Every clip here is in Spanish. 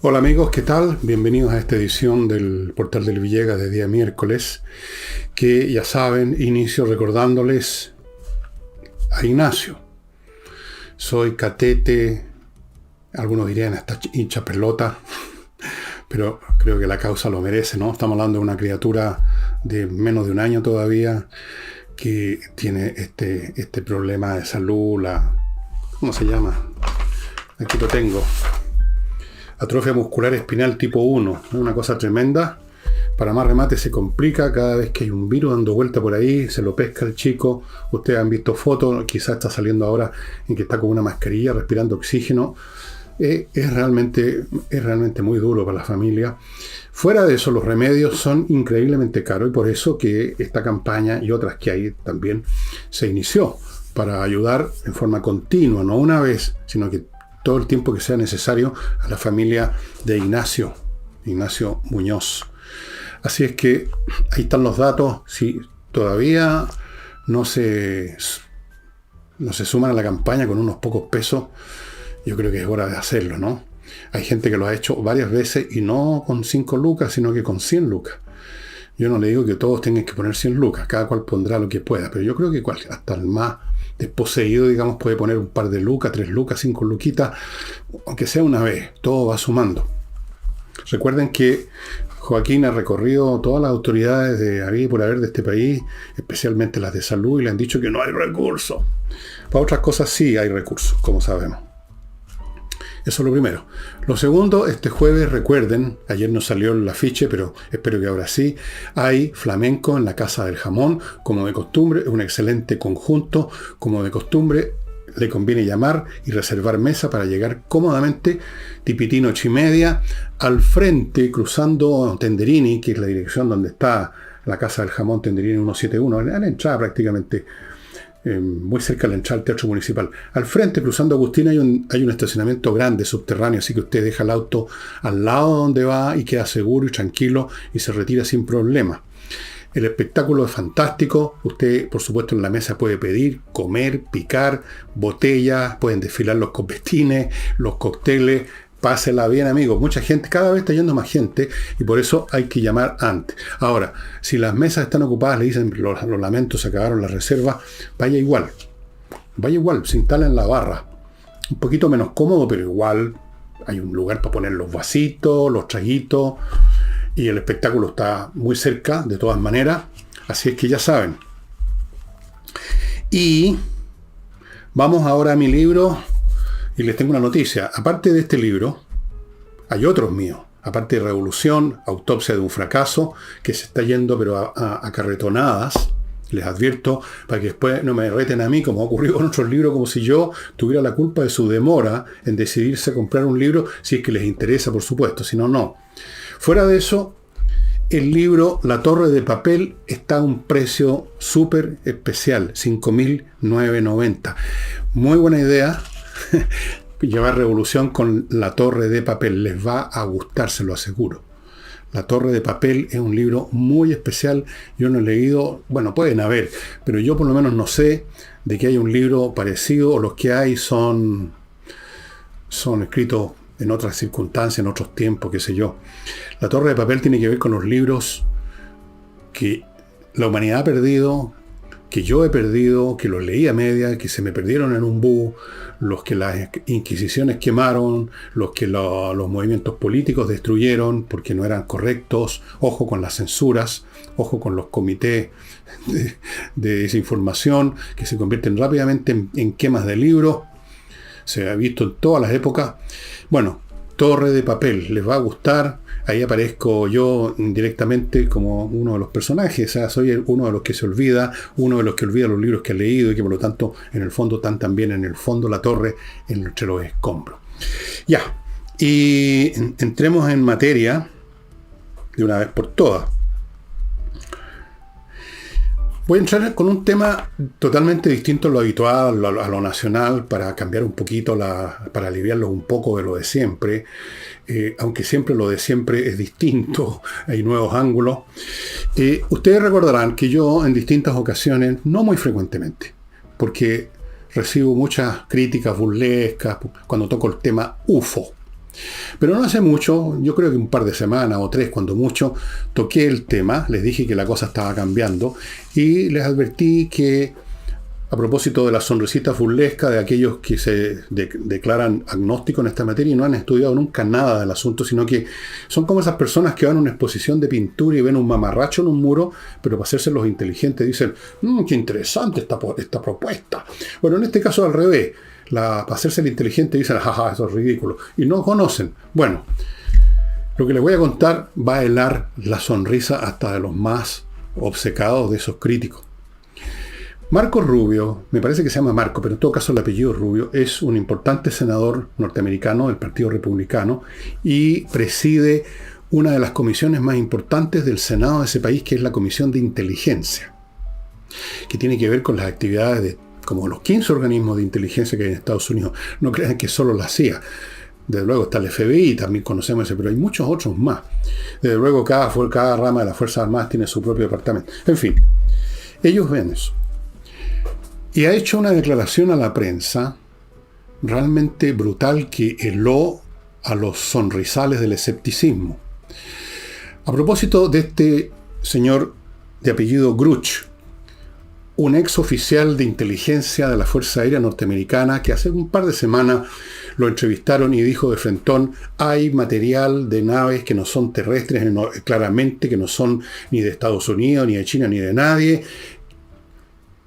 Hola amigos, ¿qué tal? Bienvenidos a esta edición del Portal del Villegas de día miércoles, que ya saben, inicio recordándoles a Ignacio. Soy catete, algunos dirían hasta hincha pelota, pero creo que la causa lo merece, ¿no? Estamos hablando de una criatura de menos de un año todavía que tiene este problema de salud, ¿cómo se llama? Aquí lo tengo. Atrofia muscular espinal tipo 1, una cosa tremenda. Para más remate se complica cada vez que hay un virus dando vuelta por ahí, se lo pesca el chico. Ustedes han visto fotos, quizás está saliendo ahora en que está con una mascarilla, respirando oxígeno. Es realmente muy duro para la familia. Fuera de eso, los remedios son increíblemente caros y por eso que esta campaña y otras que hay también se inició para ayudar en forma continua, no una vez, sino que todo el tiempo que sea necesario a la familia de Ignacio Muñoz. Así es que ahí están los datos. Si todavía no se suman a la campaña con unos pocos pesos, yo creo que es hora de hacerlo, ¿no? Hay gente que lo ha hecho varias veces y no con 5 lucas, sino que con 100 lucas. Yo no le digo que todos tengan que poner 100 lucas, cada cual pondrá lo que pueda, pero yo creo que hasta el más desposeído, digamos, puede poner un par de lucas, 3 lucas, 5 luquitas, aunque sea una vez, todo va sumando. Recuerden que Joaquín ha recorrido todas las autoridades de haber y por haber de este país, especialmente las de salud, y le han dicho que no hay recursos. Para otras cosas sí hay recursos, como sabemos. Eso es lo primero. Lo segundo, este jueves, recuerden, ayer no salió el afiche, pero espero que ahora sí, hay flamenco en la Casa del Jamón, como de costumbre, es un excelente conjunto, como de costumbre, le conviene llamar y reservar mesa para llegar cómodamente, tipitino 8:30, al frente, cruzando Tenderini, que es la dirección donde está la Casa del Jamón, Tenderini 171, a la entrada prácticamente, muy cerca de la entrada del Teatro Municipal. Al frente, cruzando Agustín, hay un estacionamiento grande, subterráneo, así que usted deja el auto al lado donde va y queda seguro y tranquilo y se retira sin problema. El espectáculo es fantástico. Usted, por supuesto, en la mesa puede pedir, comer, picar, botellas, pueden desfilar los copetines, los cócteles. Pásela bien, amigos. Mucha gente, cada vez está yendo más gente y por eso hay que llamar antes. Ahora, si las mesas están ocupadas, le dicen, los lamentos, se acabaron las reservas, vaya igual, se instala en la barra. Un poquito menos cómodo, pero igual hay un lugar para poner los vasitos, los traguitos, y el espectáculo está muy cerca, de todas maneras, así es que ya saben. Y vamos ahora a mi libro. Y les tengo una noticia. Aparte de este libro, hay otros míos. Aparte de Revolución, Autopsia de un fracaso, que se está yendo pero a carretonadas. Les advierto, para que después no me reten a mí, como ha ocurrido con otros libros, como si yo tuviera la culpa de su demora en decidirse a comprar un libro, si es que les interesa, por supuesto. Si no, no. Fuera de eso, el libro La Torre de Papel está a un precio súper especial, 5.990. Muy buena idea. Llevar Revolución con La Torre de Papel. Les va a gustar, se lo aseguro. La Torre de Papel es un libro muy especial. Yo no he leído, bueno, pueden haber, pero yo por lo menos no sé de que hay un libro parecido, o los que hay son escritos en otras circunstancias, en otros tiempos, qué sé yo. La Torre de Papel tiene que ver con los libros que la humanidad ha perdido, que yo he perdido, que los leí a media, que se me perdieron en un bus, los que las inquisiciones quemaron, los que los movimientos políticos destruyeron porque no eran correctos. Ojo con las censuras, ojo con los comités de desinformación que se convierten rápidamente en quemas de libros. Se ha visto en todas las épocas. Bueno, Torre de Papel, les va a gustar. Ahí aparezco yo directamente como uno de los personajes. O sea, soy uno de los que se olvida, uno de los que olvida los libros que ha leído y que por lo tanto en el fondo están también en el fondo la torre entre los escombros. Ya, y entremos en materia de una vez por todas. Voy a entrar con un tema totalmente distinto a lo habitual, a lo nacional, para cambiar un poquito, para aliviarlos un poco de lo de siempre. Aunque siempre lo de siempre es distinto, hay nuevos ángulos. Ustedes recordarán que yo en distintas ocasiones, no muy frecuentemente, porque recibo muchas críticas burlescas cuando toco el tema UFO. Pero no hace mucho, yo creo que un par de semanas o 3, cuando mucho, toqué el tema, les dije que la cosa estaba cambiando y les advertí que, a propósito de la sonrisita burlesca de aquellos que se declaran agnósticos en esta materia y no han estudiado nunca nada del asunto, sino que son como esas personas que van a una exposición de pintura y ven un mamarracho en un muro, pero para hacerse los inteligentes dicen, qué interesante esta propuesta. Bueno, en este caso al revés. Para hacerse el inteligente dicen, jaja, eso es ridículo. Y no conocen. Bueno, lo que les voy a contar va a helar la sonrisa hasta de los más obcecados de esos críticos. Marco Rubio, me parece que se llama Marco, pero en todo caso el apellido Rubio, es un importante senador norteamericano del Partido Republicano y preside una de las comisiones más importantes del Senado de ese país, que es la Comisión de Inteligencia, que tiene que ver con las actividades de como los 15 organismos de inteligencia que hay en Estados Unidos. No crean que solo la CIA. Desde luego está el FBI, también conocemos ese, pero hay muchos otros más. Desde luego cada rama de las Fuerzas Armadas tiene su propio departamento. En fin, ellos ven eso. Y ha hecho una declaración a la prensa realmente brutal que heló a los sonrisales del escepticismo. A propósito de este señor de apellido Gruch, un ex oficial de inteligencia de la Fuerza Aérea Norteamericana que hace un par de semanas lo entrevistaron y dijo de frentón, hay material de naves que no son terrestres, claramente que no son ni de Estados Unidos, ni de China, ni de nadie,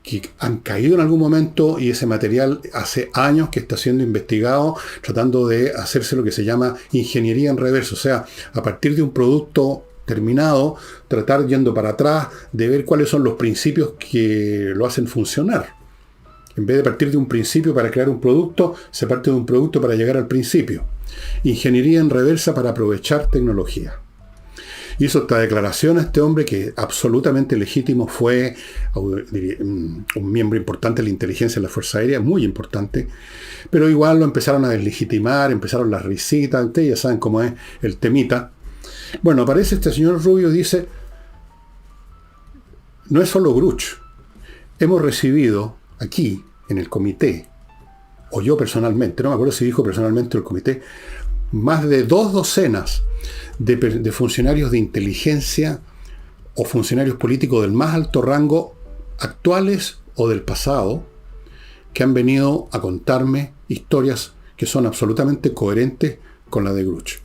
que han caído en algún momento y ese material hace años que está siendo investigado tratando de hacerse lo que se llama ingeniería en reverso, o sea, a partir de un producto terminado, tratar yendo para atrás de ver cuáles son los principios que lo hacen funcionar. En vez de partir de un principio para crear un producto, se parte de un producto para llegar al principio. Ingeniería en reversa para aprovechar tecnología. Hizo esta declaración a este hombre que absolutamente legítimo, fue un miembro importante de la inteligencia de la Fuerza Aérea, muy importante, pero igual lo empezaron a deslegitimar, empezaron las risitas, ustedes ya saben cómo es el temita. Bueno, aparece este señor Rubio y dice, no es solo Gruch, hemos recibido aquí, en el comité, o yo personalmente, no me acuerdo si dijo personalmente el comité, más de 2 docenas de funcionarios de inteligencia o funcionarios políticos del más alto rango, actuales o del pasado, que han venido a contarme historias que son absolutamente coherentes con la de Gruch.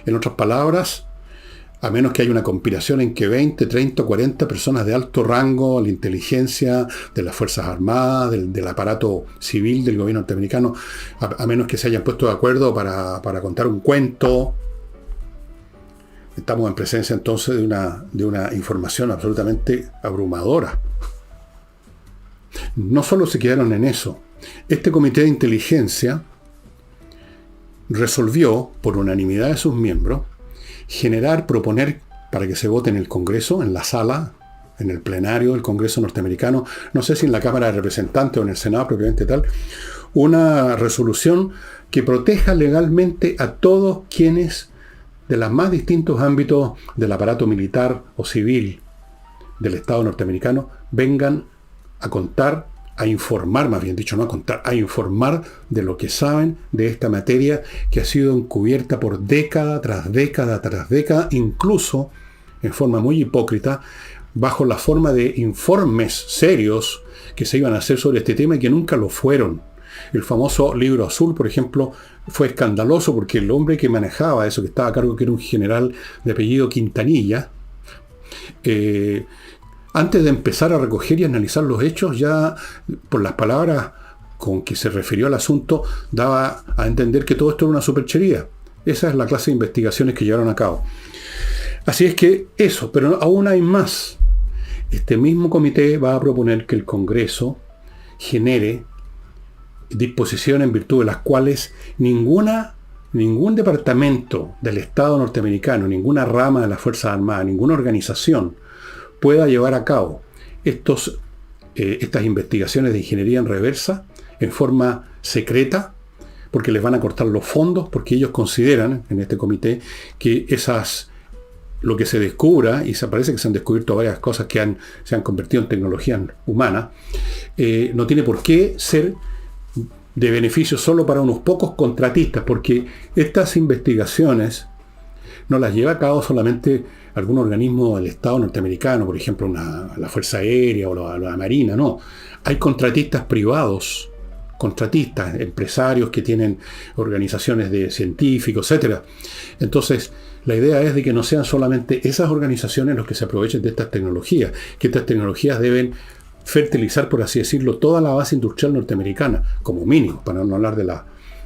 En otras palabras, a menos que haya una conspiración en que 20, 30 o 40 personas de alto rango, la inteligencia, de las Fuerzas Armadas, del aparato civil del gobierno norteamericano, a menos que se hayan puesto de acuerdo para contar un cuento, estamos en presencia entonces de una información absolutamente abrumadora. No solo se quedaron en eso. Este comité de inteligencia resolvió, por unanimidad de sus miembros, proponer para que se vote en el Congreso, en la sala, en el plenario del Congreso norteamericano, no sé si en la Cámara de Representantes o en el Senado propiamente tal, una resolución que proteja legalmente a todos quienes de los más distintos ámbitos del aparato militar o civil del Estado norteamericano vengan a contar, a informar, más bien dicho, no a contar, a informar de lo que saben de esta materia que ha sido encubierta por década tras década tras década, incluso en forma muy hipócrita, bajo la forma de informes serios que se iban a hacer sobre este tema y que nunca lo fueron. El famoso libro azul, por ejemplo, fue escandaloso porque el hombre que manejaba eso, que estaba a cargo, que era un general de apellido Quintanilla, antes de empezar a recoger y analizar los hechos, ya por las palabras con que se refirió al asunto, daba a entender que todo esto era una superchería. Esa es la clase de investigaciones que llevaron a cabo. Así es que eso, pero aún hay más. Este mismo comité va a proponer que el Congreso genere disposiciones en virtud de las cuales ningún departamento del Estado norteamericano, ninguna rama de las Fuerzas Armadas, ninguna organización pueda llevar a cabo estas investigaciones de ingeniería en reversa en forma secreta, porque les van a cortar los fondos, porque ellos consideran en este comité que lo que se descubra, y se parece que se han descubierto varias cosas que se han convertido en tecnología humana, no tiene por qué ser de beneficio solo para unos pocos contratistas, porque estas investigaciones no las lleva a cabo solamente algún organismo del Estado norteamericano, por ejemplo la Fuerza Aérea o la Marina, no. Hay contratistas privados, contratistas, empresarios que tienen organizaciones de científicos, etc. Entonces, la idea es de que no sean solamente esas organizaciones los que se aprovechen de estas tecnologías, que estas tecnologías deben fertilizar, por así decirlo, toda la base industrial norteamericana, como mínimo, para no hablar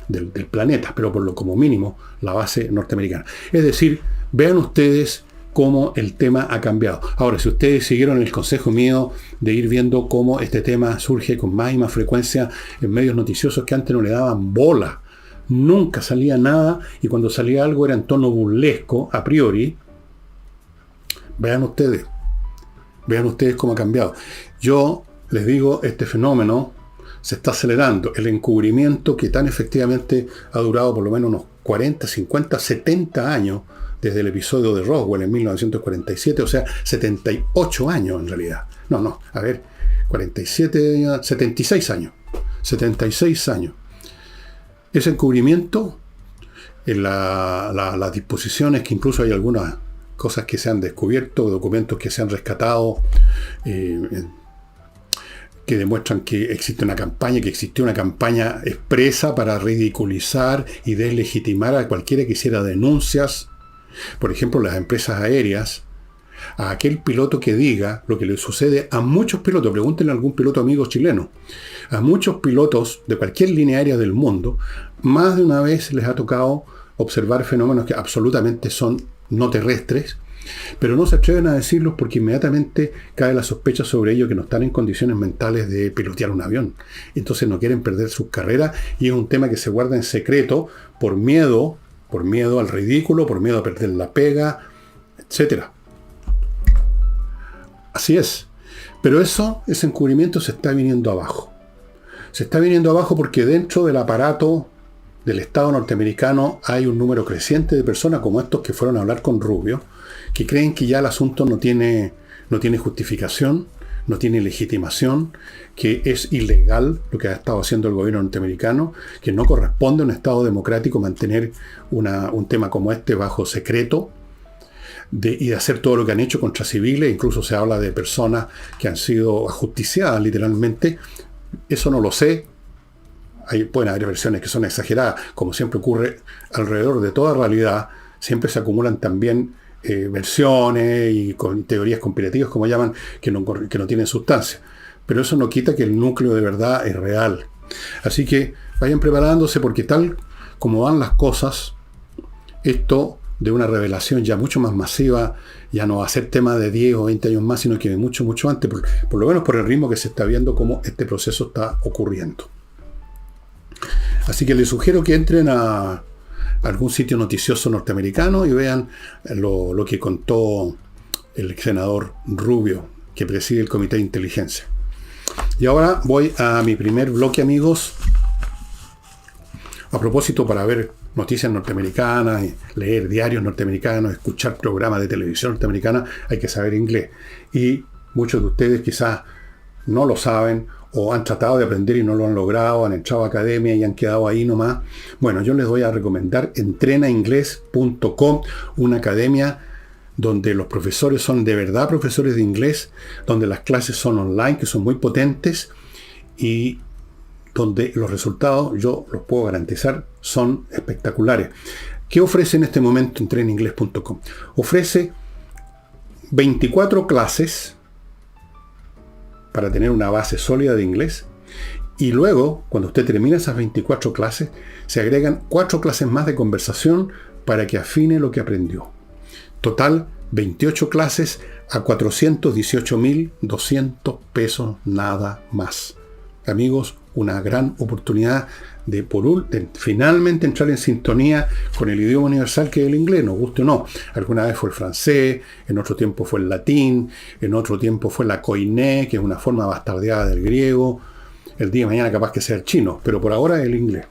del planeta, pero como mínimo la base norteamericana. Es decir, vean ustedes cómo el tema ha cambiado. Ahora, si ustedes siguieron el consejo mío de ir viendo cómo este tema surge con más y más frecuencia en medios noticiosos que antes no le daban bola, nunca salía nada, y cuando salía algo era en tono burlesco, a priori, vean ustedes cómo ha cambiado. Yo les digo, este fenómeno se está acelerando. El encubrimiento que tan efectivamente ha durado por lo menos unos 40, 50, 70 años, desde el episodio de Roswell en 1947, o sea, 78 años en realidad. 76 años. 76 años. Ese encubrimiento, en las disposiciones, que incluso hay algunas cosas que se han descubierto, documentos que se han rescatado, que demuestran que existe una campaña, que existió una campaña expresa para ridiculizar y deslegitimar a cualquiera que hiciera denuncias. Por ejemplo, las empresas aéreas, a aquel piloto que diga lo que le sucede a muchos pilotos, pregúntenle a algún piloto amigo chileno, a muchos pilotos de cualquier línea aérea del mundo, más de una vez les ha tocado observar fenómenos que absolutamente son no terrestres, pero no se atreven a decirlos porque inmediatamente cae la sospecha sobre ellos que no están en condiciones mentales de pilotear un avión. Entonces no quieren perder sus carreras, y es un tema que se guarda en secreto por miedo al ridículo, por miedo a perder la pega, etc. Así es. Pero ese encubrimiento se está viniendo abajo. Se está viniendo abajo porque dentro del aparato del Estado norteamericano hay un número creciente de personas como estos que fueron a hablar con Rubio, que creen que ya el asunto no tiene justificación, no tiene legitimación, que es ilegal lo que ha estado haciendo el gobierno norteamericano, que no corresponde a un Estado democrático mantener un tema como este bajo secreto, y de hacer todo lo que han hecho contra civiles. Incluso se habla de personas que han sido ajusticiadas literalmente. Eso no lo sé. Pueden haber versiones que son exageradas, como siempre ocurre alrededor de toda realidad. Siempre se acumulan también versiones y con teorías conspirativas, como llaman, que no tienen sustancia. Pero eso no quita que el núcleo de verdad es real. Así que vayan preparándose, porque tal como van las cosas, esto de una revelación ya mucho más masiva ya no va a ser tema de 10 o 20 años más, sino que de mucho, mucho antes, por lo menos por el ritmo que se está viendo cómo este proceso está ocurriendo. Así que les sugiero que entren a algún sitio noticioso norteamericano y vean lo que contó el senador Rubio, que preside el Comité de Inteligencia. Y ahora voy a mi primer bloque, amigos. A propósito, para ver noticias norteamericanas, leer diarios norteamericanos, escuchar programas de televisión norteamericana, hay que saber inglés. Y muchos de ustedes quizás no lo saben, o han tratado de aprender y no lo han logrado, han entrado a academia y han quedado ahí nomás. Bueno, yo les voy a recomendar entrenainglés.com, una academia donde los profesores son de verdad profesores de inglés, donde las clases son online, que son muy potentes, y donde los resultados, yo los puedo garantizar, son espectaculares. ¿Qué ofrece en este momento entrenainglés.com? Ofrece 24 clases para tener una base sólida de inglés, y luego, cuando usted termina esas 24 clases, se agregan 4 clases más de conversación para que afine lo que aprendió. Total, 28 clases a 418.200 pesos, nada más. Amigos, una gran oportunidad de finalmente entrar en sintonía con el idioma universal que es el inglés, nos guste o no. Alguna vez fue el francés, en otro tiempo fue el latín, en otro tiempo fue la koiné, que es una forma bastardeada del griego. El día de mañana capaz que sea el chino, pero por ahora el inglés.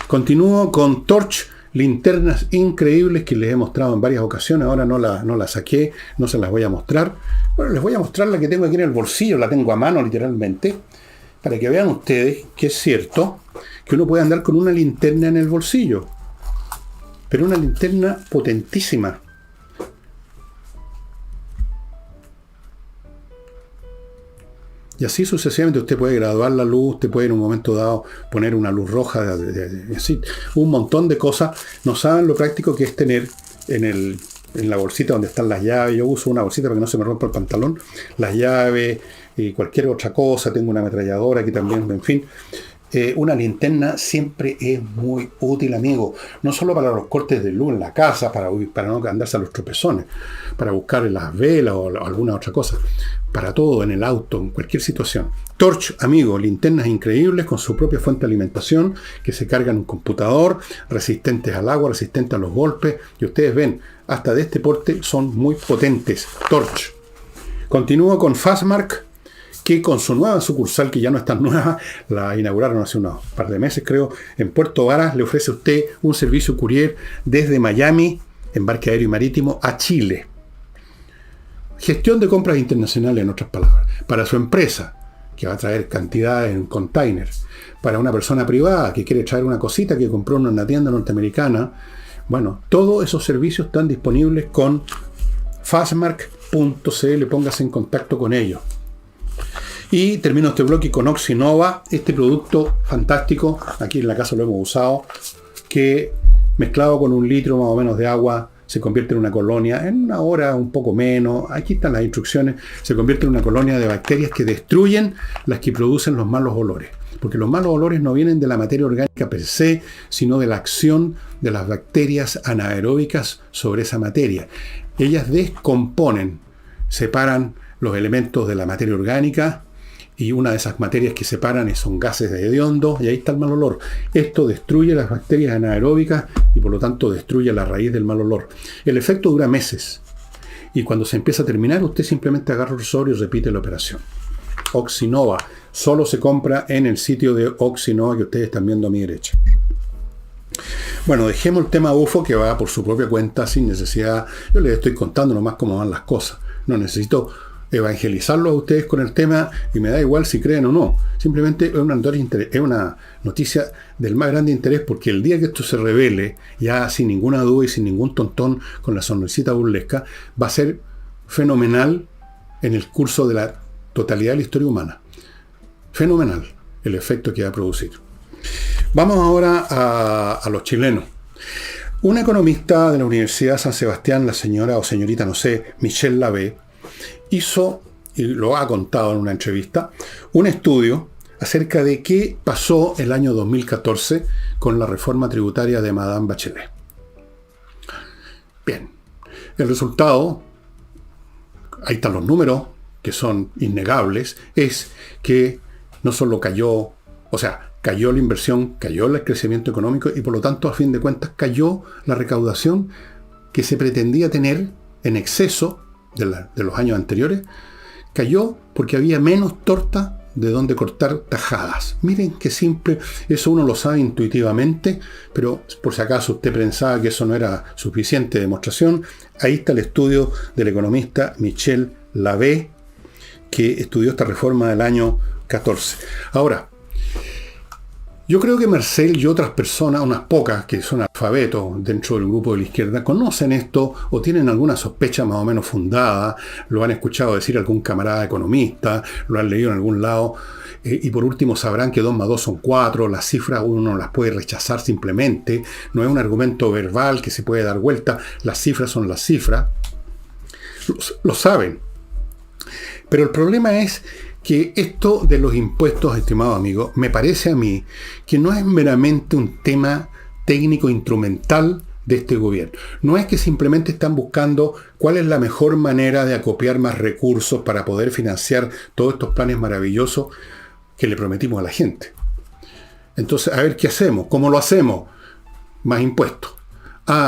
Continúo con Torch, linternas increíbles que les he mostrado en varias ocasiones. Ahora no la saqué, no se las voy a mostrar. Bueno, les voy a mostrar la que tengo aquí en el bolsillo, la tengo a mano literalmente. para que vean ustedes que es cierto que uno puede andar con una linterna en el bolsillo, pero una linterna potentísima. Y así sucesivamente usted puede graduar la luz, usted puede en un momento dado poner una luz roja, así, un montón de cosas. No saben lo práctico que es tener en la bolsita donde están las llaves. Yo uso una bolsita para que no se me rompa el pantalón, las llaves y cualquier otra cosa. Tengo una ametralladora aquí también, en fin. Una linterna siempre es muy útil, amigo. No solo para los cortes de luz en la casa, para no andarse a los tropezones, para buscar las velas o alguna otra cosa. Para todo, en el auto, en cualquier situación. Torch, amigo, linternas increíbles con su propia fuente de alimentación, que se cargan en un computador, resistentes al agua, resistentes a los golpes. Y ustedes ven, hasta de este porte son muy potentes. Torch. Continúo con Fastmark, que con su nueva sucursal, que ya no es tan nueva, la inauguraron hace unos par de meses, creo, en Puerto Varas, le ofrece a usted un servicio courier desde Miami, embarque aéreo y marítimo, a Chile. Gestión de compras internacionales, en otras palabras. Para su empresa, que va a traer cantidades en containers. Para una persona privada que quiere traer una cosita que compró en una tienda norteamericana. Bueno, todos esos servicios están disponibles con fastmark.cl. Póngase en contacto con ellos. Y termino este bloque con Oxinova, este producto fantástico, aquí en la casa lo hemos usado, que mezclado con 1 litro más o menos de agua, se convierte en una colonia, en una hora un poco menos, aquí están las instrucciones, se convierte en una colonia de bacterias que destruyen las que producen los malos olores. Porque los malos olores no vienen de la materia orgánica per se, sino de la acción de las bacterias anaeróbicas sobre esa materia. Ellas descomponen, separan los elementos de la materia orgánica, y una de esas materias que separan son gases de hediondo, y ahí está el mal olor. Esto destruye las bacterias anaeróbicas y por lo tanto destruye la raíz del mal olor. El efecto dura meses. Y cuando se empieza a terminar, usted simplemente agarra el sobre y repite la operación. Oxinova. Solo se compra en el sitio de Oxinova que ustedes están viendo a mi derecha. Bueno, dejemos el tema UFO, que va por su propia cuenta, sin necesidad. Yo les estoy contando nomás cómo van las cosas. No necesito evangelizarlos a ustedes con el tema y me da igual si creen o no. Simplemente es una noticia del más grande interés, porque el día que esto se revele, ya sin ninguna duda y sin ningún tontón, con la sonrisita burlesca, va a ser fenomenal en el curso de la totalidad de la historia humana. Fenomenal el efecto que va a producir. Vamos ahora a los chilenos. Una economista de la Universidad de San Sebastián, la señora o señorita, no sé, Michelle Lavé, hizo, y lo ha contado en una entrevista, un estudio acerca de qué pasó el año 2014 con la reforma tributaria de Madame Bachelet. Bien, el resultado, ahí están los números, que son innegables, es que no solo cayó la inversión, cayó el crecimiento económico y por lo tanto, a fin de cuentas, cayó la recaudación que se pretendía tener en exceso de los años anteriores. Cayó porque había menos torta de donde cortar tajadas. Miren qué simple, eso uno lo sabe intuitivamente, pero por si acaso usted pensaba que eso no era suficiente demostración, ahí está el estudio del economista Michelle Lavé, que estudió esta reforma del año 14. Ahora, yo creo que Marcel y otras personas, unas pocas que son alfabetos dentro del grupo de la izquierda, conocen esto o tienen alguna sospecha más o menos fundada, lo han escuchado decir algún camarada economista, lo han leído en algún lado, y por último sabrán que 2 más 2 son 4, las cifras uno no las puede rechazar simplemente, no es un argumento verbal que se puede dar vuelta, las cifras son las cifras, lo saben. Pero el problema es que esto de los impuestos, estimado amigo, me parece a mí que no es meramente un tema técnico instrumental de este gobierno. No es que simplemente están buscando cuál es la mejor manera de acopiar más recursos para poder financiar todos estos planes maravillosos que le prometimos a la gente. Entonces, a ver qué hacemos, cómo lo hacemos, más impuestos.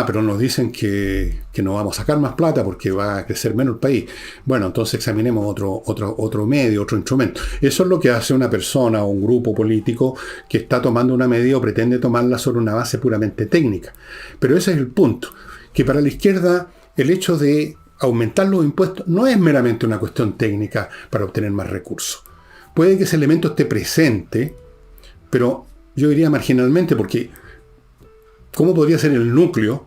Pero nos dicen que no vamos a sacar más plata porque va a crecer menos el país. Bueno, entonces examinemos otro medio, otro instrumento. Eso es lo que hace una persona o un grupo político que está tomando una medida o pretende tomarla sobre una base puramente técnica. Pero ese es el punto, que para la izquierda el hecho de aumentar los impuestos no es meramente una cuestión técnica para obtener más recursos. Puede que ese elemento esté presente, pero yo diría marginalmente, porque ¿cómo podría ser el núcleo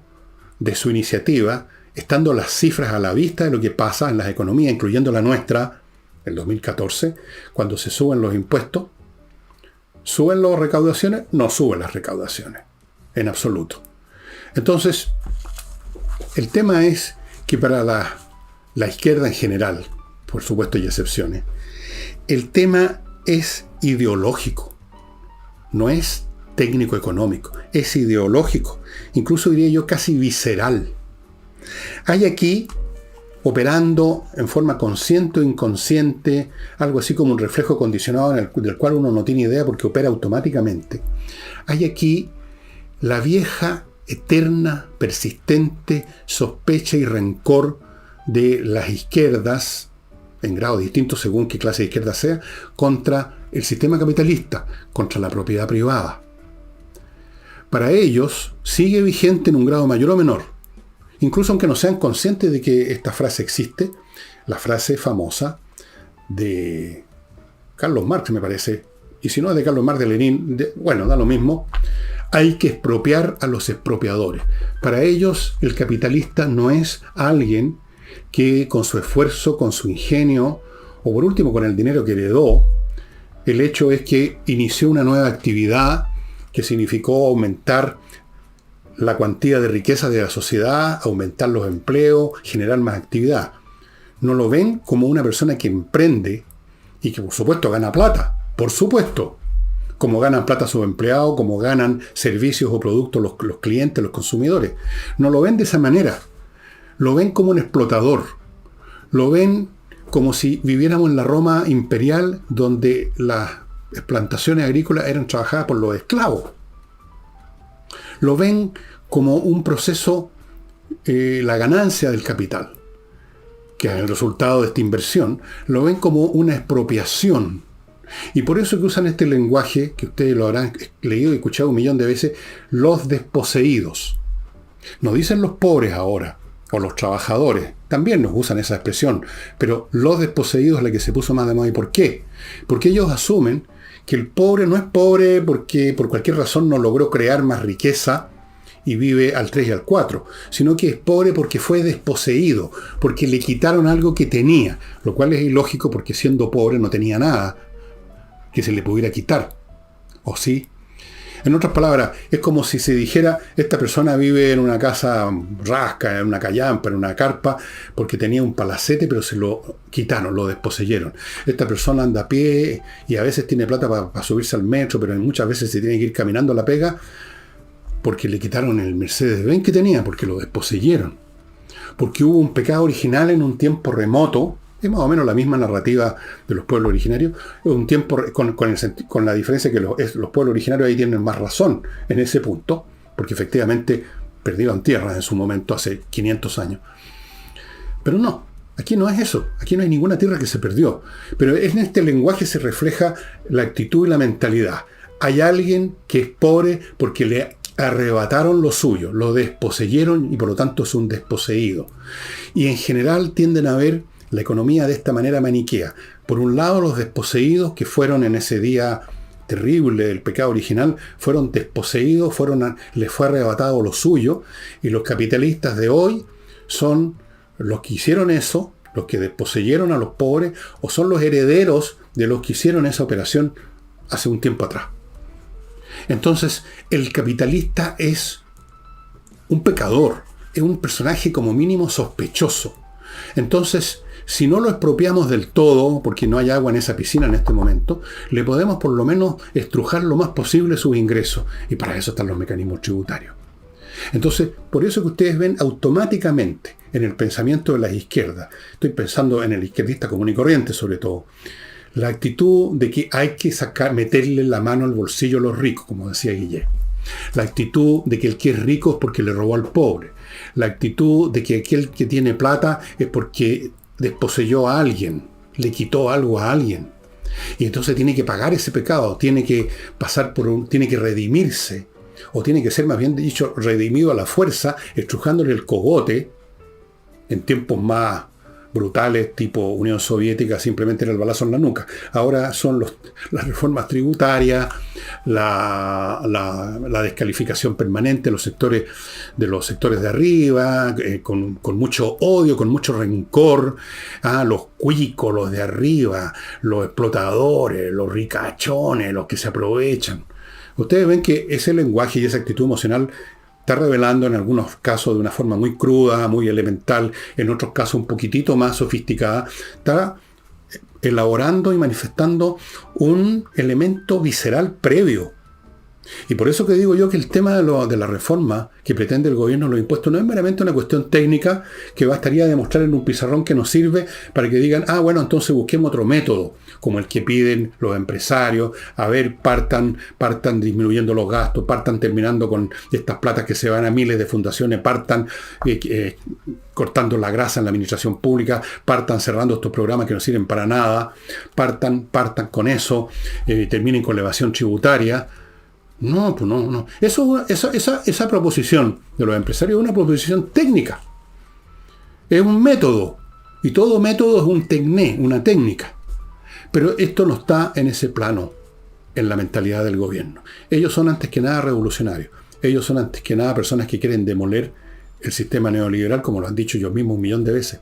de su iniciativa, estando las cifras a la vista de lo que pasa en las economías, incluyendo la nuestra, el 2014, cuando se suben los impuestos? ¿Suben las recaudaciones? No suben las recaudaciones, en absoluto. Entonces, el tema es que para la izquierda en general, por supuesto hay excepciones, el tema es ideológico, no es técnico-económico, es ideológico, incluso diría yo casi visceral. Hay aquí, operando en forma consciente o inconsciente, algo así como un reflejo condicionado del cual uno no tiene idea porque opera automáticamente, hay aquí la vieja, eterna, persistente sospecha y rencor de las izquierdas, en grados distintos según qué clase de izquierda sea, contra el sistema capitalista, contra la propiedad privada. Para ellos sigue vigente en un grado mayor o menor, incluso aunque no sean conscientes de que esta frase existe, la frase famosa de Carlos Marx, me parece, y si no es de Carlos Marx, de Lenin, bueno, da lo mismo: hay que expropiar a los expropiadores. Para ellos, el capitalista no es alguien que con su esfuerzo, con su ingenio, o por último con el dinero que heredó, el hecho es que inició una nueva actividad que significó aumentar la cuantía de riqueza de la sociedad, aumentar los empleos, generar más actividad. No lo ven como una persona que emprende y que por supuesto gana plata, por supuesto, como ganan plata sus empleados, como ganan servicios o productos los clientes, los consumidores. No lo ven de esa manera. Lo ven como un explotador. Lo ven como si viviéramos en la Roma imperial, donde las plantaciones agrícolas eran trabajadas por los esclavos. Lo ven como un proceso, la ganancia del capital, que es el resultado de esta inversión. Lo ven como una expropiación. Y por eso que usan este lenguaje, que ustedes lo habrán leído y escuchado 1.000.000 de veces, los desposeídos. No dicen los pobres ahora, o los trabajadores, también nos usan esa expresión, pero los desposeídos es la que se puso más de moda. ¿Y por qué? Porque ellos asumen que el pobre no es pobre porque por cualquier razón no logró crear más riqueza y vive al 3 y al 4, sino que es pobre porque fue desposeído, porque le quitaron algo que tenía, lo cual es ilógico porque siendo pobre no tenía nada que se le pudiera quitar. ¿O sí? En otras palabras, es como si se dijera: esta persona vive en una casa rasca, en una callampa, en una carpa, porque tenía un palacete, pero se lo quitaron, lo desposeyeron. Esta persona anda a pie y a veces tiene plata para subirse al metro, pero muchas veces se tiene que ir caminando a la pega porque le quitaron el Mercedes-Benz que tenía, porque lo desposeyeron. Porque hubo un pecado original en un tiempo remoto. Es más o menos la misma narrativa de los pueblos originarios, un tiempo con la diferencia que los pueblos originarios ahí tienen más razón en ese punto, porque efectivamente perdieron tierras en su momento hace 500 años. Pero no, aquí no es eso, aquí no hay ninguna tierra que se perdió. Pero en este lenguaje se refleja la actitud y la mentalidad. Hay alguien que es pobre porque le arrebataron lo suyo, lo desposeyeron y por lo tanto es un desposeído. Y en general tienden a ver la economía de esta manera maniquea. Por un lado, los desposeídos que fueron en ese día terrible del pecado original, fueron desposeídos, les fue arrebatado lo suyo, y los capitalistas de hoy son los que hicieron eso, los que desposeyeron a los pobres, o son los herederos de los que hicieron esa operación hace un tiempo atrás. Entonces, el capitalista es un pecador, es un personaje como mínimo sospechoso. Entonces, si no lo expropiamos del todo, porque no hay agua en esa piscina en este momento, le podemos por lo menos estrujar lo más posible sus ingresos. Y para eso están los mecanismos tributarios. Entonces, por eso que ustedes ven automáticamente en el pensamiento de las izquierdas, estoy pensando en el izquierdista común y corriente sobre todo, la actitud de que hay que meterle la mano al bolsillo a los ricos, como decía Guillet. La actitud de que el que es rico es porque le robó al pobre. La actitud de que aquel que tiene plata es porque desposeyó a alguien, le quitó algo a alguien. Y entonces tiene que pagar ese pecado, tiene que tiene que redimirse, o tiene que ser más bien dicho redimido a la fuerza, estrujándole el cogote en tiempos más brutales tipo Unión Soviética, simplemente era el balazo en la nuca. Ahora son las reformas tributarias, la descalificación permanente de los sectores de arriba, con mucho odio, con mucho rencor, los cuicos, los de arriba, los explotadores, los ricachones, los que se aprovechan. Ustedes ven que ese lenguaje y esa actitud emocional está revelando en algunos casos de una forma muy cruda, muy elemental, en otros casos un poquitito más sofisticada, está elaborando y manifestando un elemento visceral previo. Y por eso que digo yo que el tema de la reforma que pretende el gobierno de los impuestos no es meramente una cuestión técnica que bastaría a demostrar en un pizarrón que nos sirve para que digan, bueno, entonces busquemos otro método, como el que piden los empresarios, partan disminuyendo los gastos, partan terminando con estas platas que se van a miles de fundaciones, partan cortando la grasa en la administración pública, partan cerrando estos programas que no sirven para nada, partan con eso, terminen con la evasión tributaria. No, pues no. Esa proposición de los empresarios es una proposición técnica. Es un método. Y todo método es una técnica. Pero esto no está en ese plano, en la mentalidad del gobierno. Ellos son antes que nada revolucionarios. Ellos son antes que nada personas que quieren demoler el sistema neoliberal, como lo han dicho ellos mismos 1.000.000 de veces.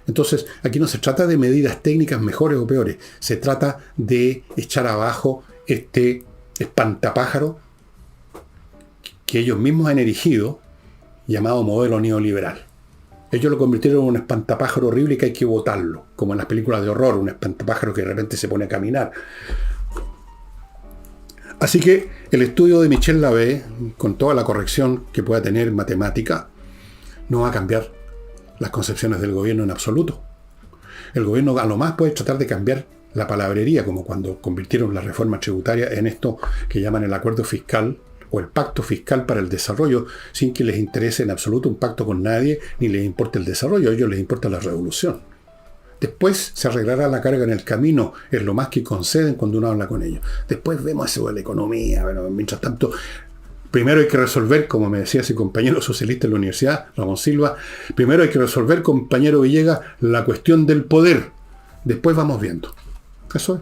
Entonces, aquí no se trata de medidas técnicas mejores o peores. Se trata de echar abajo este espantapájaro que ellos mismos han erigido, llamado modelo neoliberal. Ellos lo convirtieron en un espantapájaro horrible que hay que botarlo, como en las películas de horror, un espantapájaro que de repente se pone a caminar. Así que el estudio de Michel Lavey, con toda la corrección que pueda tener matemática, no va a cambiar las concepciones del gobierno en absoluto. El gobierno a lo más puede tratar de cambiar la palabrería, como cuando convirtieron la reforma tributaria en esto que llaman el acuerdo fiscal o el pacto fiscal para el desarrollo, sin que les interese en absoluto un pacto con nadie, ni les importe el desarrollo, a ellos les importa la revolución. Después se arreglará la carga en el camino, es lo más que conceden cuando uno habla con ellos. Después vemos eso de la economía, bueno, mientras tanto, primero hay que resolver, como me decía ese compañero socialista en la universidad, Ramón Silva, primero hay que resolver, compañero Villegas, la cuestión del poder. Después vamos viendo. Eso es.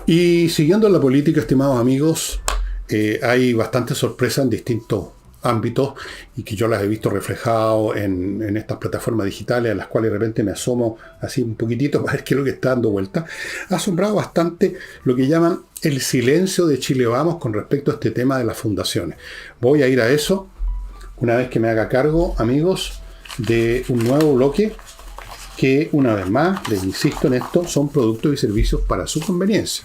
Y siguiendo la política, estimados amigos, hay bastante sorpresa en distintos ámbitos y que yo las he visto reflejado en estas plataformas digitales a las cuales de repente me asomo así un poquitito para ver qué es lo que está dando vuelta. Ha asombrado bastante lo que llaman el silencio de Chile Vamos con respecto a este tema de las fundaciones. Voy a ir a eso una vez que me haga cargo, amigos, de un nuevo bloque que, una vez más, les insisto en esto, son productos y servicios para su conveniencia.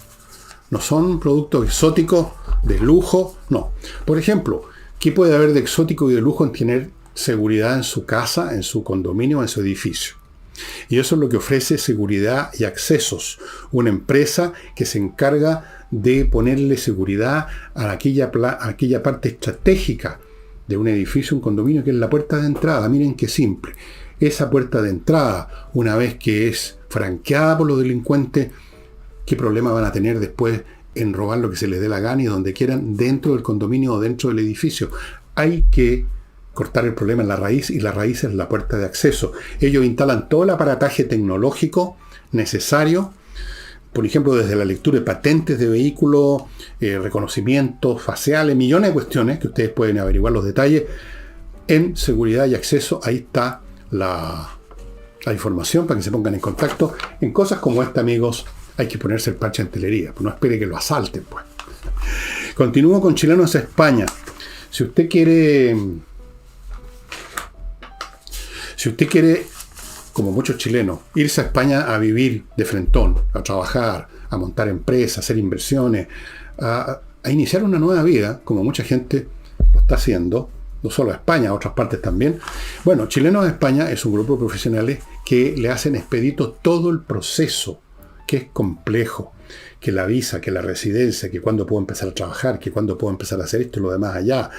No son productos exóticos, de lujo, no. Por ejemplo, ¿qué puede haber de exótico y de lujo en tener seguridad en su casa, en su condominio, en su edificio? Y eso es lo que ofrece Seguridad y Accesos, una empresa que se encarga de ponerle seguridad a aquella parte estratégica de un edificio, un condominio, que es la puerta de entrada. Miren qué simple. Esa puerta de entrada, una vez que es franqueada por los delincuentes, ¿qué problema van a tener después en robar lo que se les dé la gana y donde quieran dentro del condominio o dentro del edificio? Hay que cortar el problema en la raíz, y la raíz es la puerta de acceso. Ellos instalan todo el aparataje tecnológico necesario, por ejemplo, desde la lectura de patentes de vehículos, reconocimientos faciales, millones de cuestiones que ustedes pueden averiguar los detalles en Seguridad y Acceso. Ahí está la información para que se pongan en contacto. En cosas como esta, amigos, hay que ponerse el parche en telería, pues no espere que lo asalten, pues. Continúo con Chilenos a España. Si usted quiere, como muchos chilenos, irse a España a vivir de frentón, a trabajar, a montar empresas, a hacer inversiones, a iniciar una nueva vida, como mucha gente lo está haciendo, no solo a España, a otras partes también. Bueno, Chilenos a España es un grupo de profesionales que le hacen expedito todo el proceso, que es complejo, que la visa, que la residencia, que cuándo puedo empezar a trabajar, que cuándo puedo empezar a hacer esto y lo demás allá,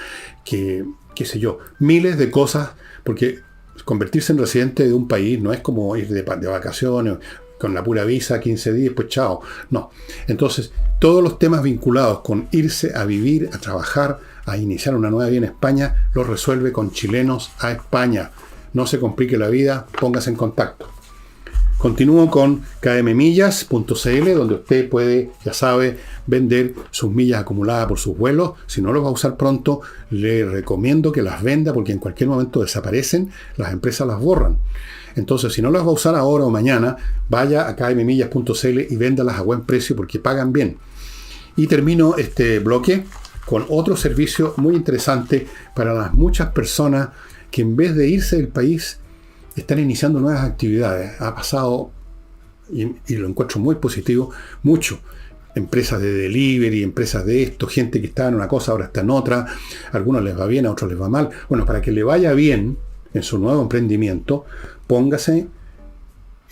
que, qué sé yo, miles de cosas, porque convertirse en residente de un país no es como ir de vacaciones, con la pura visa, 15 días, pues chao. No. Entonces, todos los temas vinculados con irse a vivir, a trabajar, a iniciar una nueva vida en España, lo resuelve con Chilenos a España. No se complique la vida, póngase en contacto. Continúo con kmmillas.cl, donde usted puede, ya sabe, vender sus millas acumuladas por sus vuelos. Si no los va a usar pronto, le recomiendo que las venda, porque en cualquier momento desaparecen, las empresas las borran. Entonces, si no las va a usar ahora o mañana, vaya a kmmillas.cl y véndalas a buen precio, porque pagan bien. Y termino este bloque con otro servicio muy interesante para las muchas personas que en vez de irse del país, están iniciando nuevas actividades. Ha pasado, y lo encuentro muy positivo, mucho. Empresas de delivery, empresas de esto, gente que está en una cosa, ahora está en otra. A algunos les va bien, a otros les va mal. Bueno, para que le vaya bien en su nuevo emprendimiento, póngase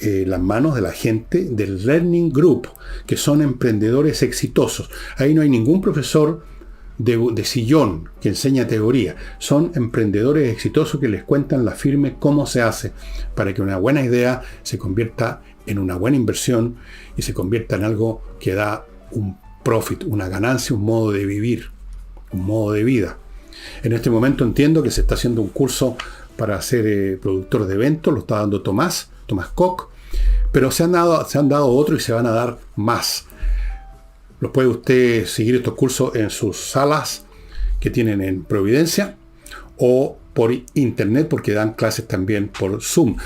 las manos de la gente del Learning Group, que son emprendedores exitosos. Ahí no hay ningún profesor de sillón que enseña teoría. Son emprendedores exitosos que les cuentan la firme cómo se hace para que una buena idea se convierta en una buena inversión y se convierta en algo que da un profit, una ganancia, un modo de vivir, un modo de vida. En este momento entiendo que se está haciendo un curso para ser productor de eventos, lo está dando Tomás Koch, pero se han dado otro y se van a dar más. Los puede usted seguir estos cursos en sus salas que tienen en Providencia o por internet, porque dan clases también por Zoom.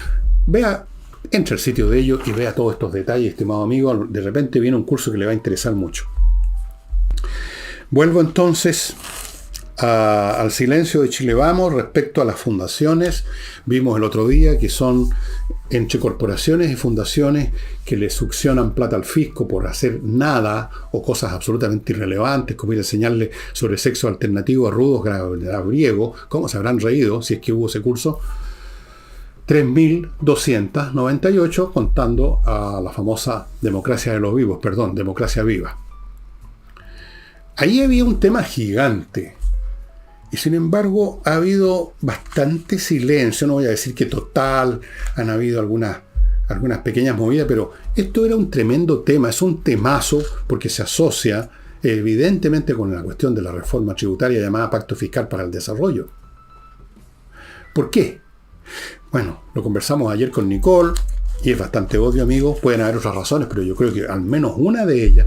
Entre al sitio de ellos y vea todos estos detalles, estimado amigo. De repente viene un curso que le va a interesar mucho. Vuelvo entonces al silencio de Chile Vamos respecto a las fundaciones. Vimos el otro día que son entre corporaciones y fundaciones que le succionan plata al fisco por hacer nada o cosas absolutamente irrelevantes, como ir a enseñarle sobre sexo alternativo a rudos griegos. ¿Cómo se habrán reído si es que hubo ese curso? 3.298, contando a la famosa democracia de los vivos, democracia viva. Ahí había un tema gigante. Y sin embargo, ha habido bastante silencio. No voy a decir que total, han habido algunas pequeñas movidas, pero esto era un tremendo tema, es un temazo, porque se asocia evidentemente con la cuestión de la reforma tributaria llamada Pacto Fiscal para el Desarrollo. ¿Por qué? Bueno, lo conversamos ayer con Nicole, y es bastante obvio, amigos. Pueden haber otras razones, pero yo creo que al menos una de ellas,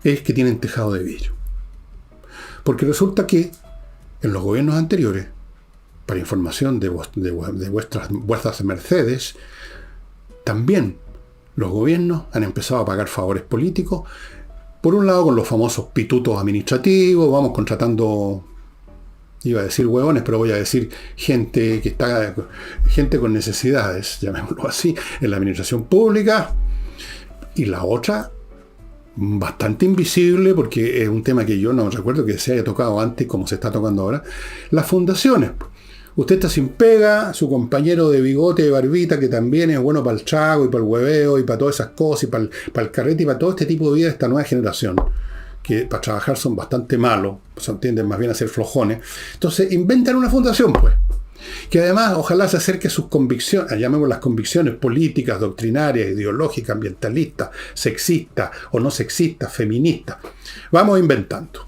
es que tienen tejado de vidrio. Porque resulta que en los gobiernos anteriores, para información de vuestras mercedes, también los gobiernos han empezado a pagar favores políticos, por un lado con los famosos pitutos administrativos, vamos contratando, iba a decir huevones, pero voy a decir gente con necesidades, llamémoslo así, en la administración pública, y la otra, bastante invisible, porque es un tema que yo no recuerdo que se haya tocado antes como se está tocando ahora, las fundaciones. Usted está sin pega, su compañero de bigote, de barbita, que también es bueno para el trago y para el hueveo y para todas esas cosas, y para el carrete y para todo este tipo de vida de esta nueva generación, que para trabajar son bastante malos, tienden más bien a ser flojones. Entonces inventan una fundación, pues, que además ojalá se acerque a sus convicciones, llamemos las convicciones políticas, doctrinarias, ideológicas, ambientalistas, sexistas o no sexistas, feministas. Vamos inventando.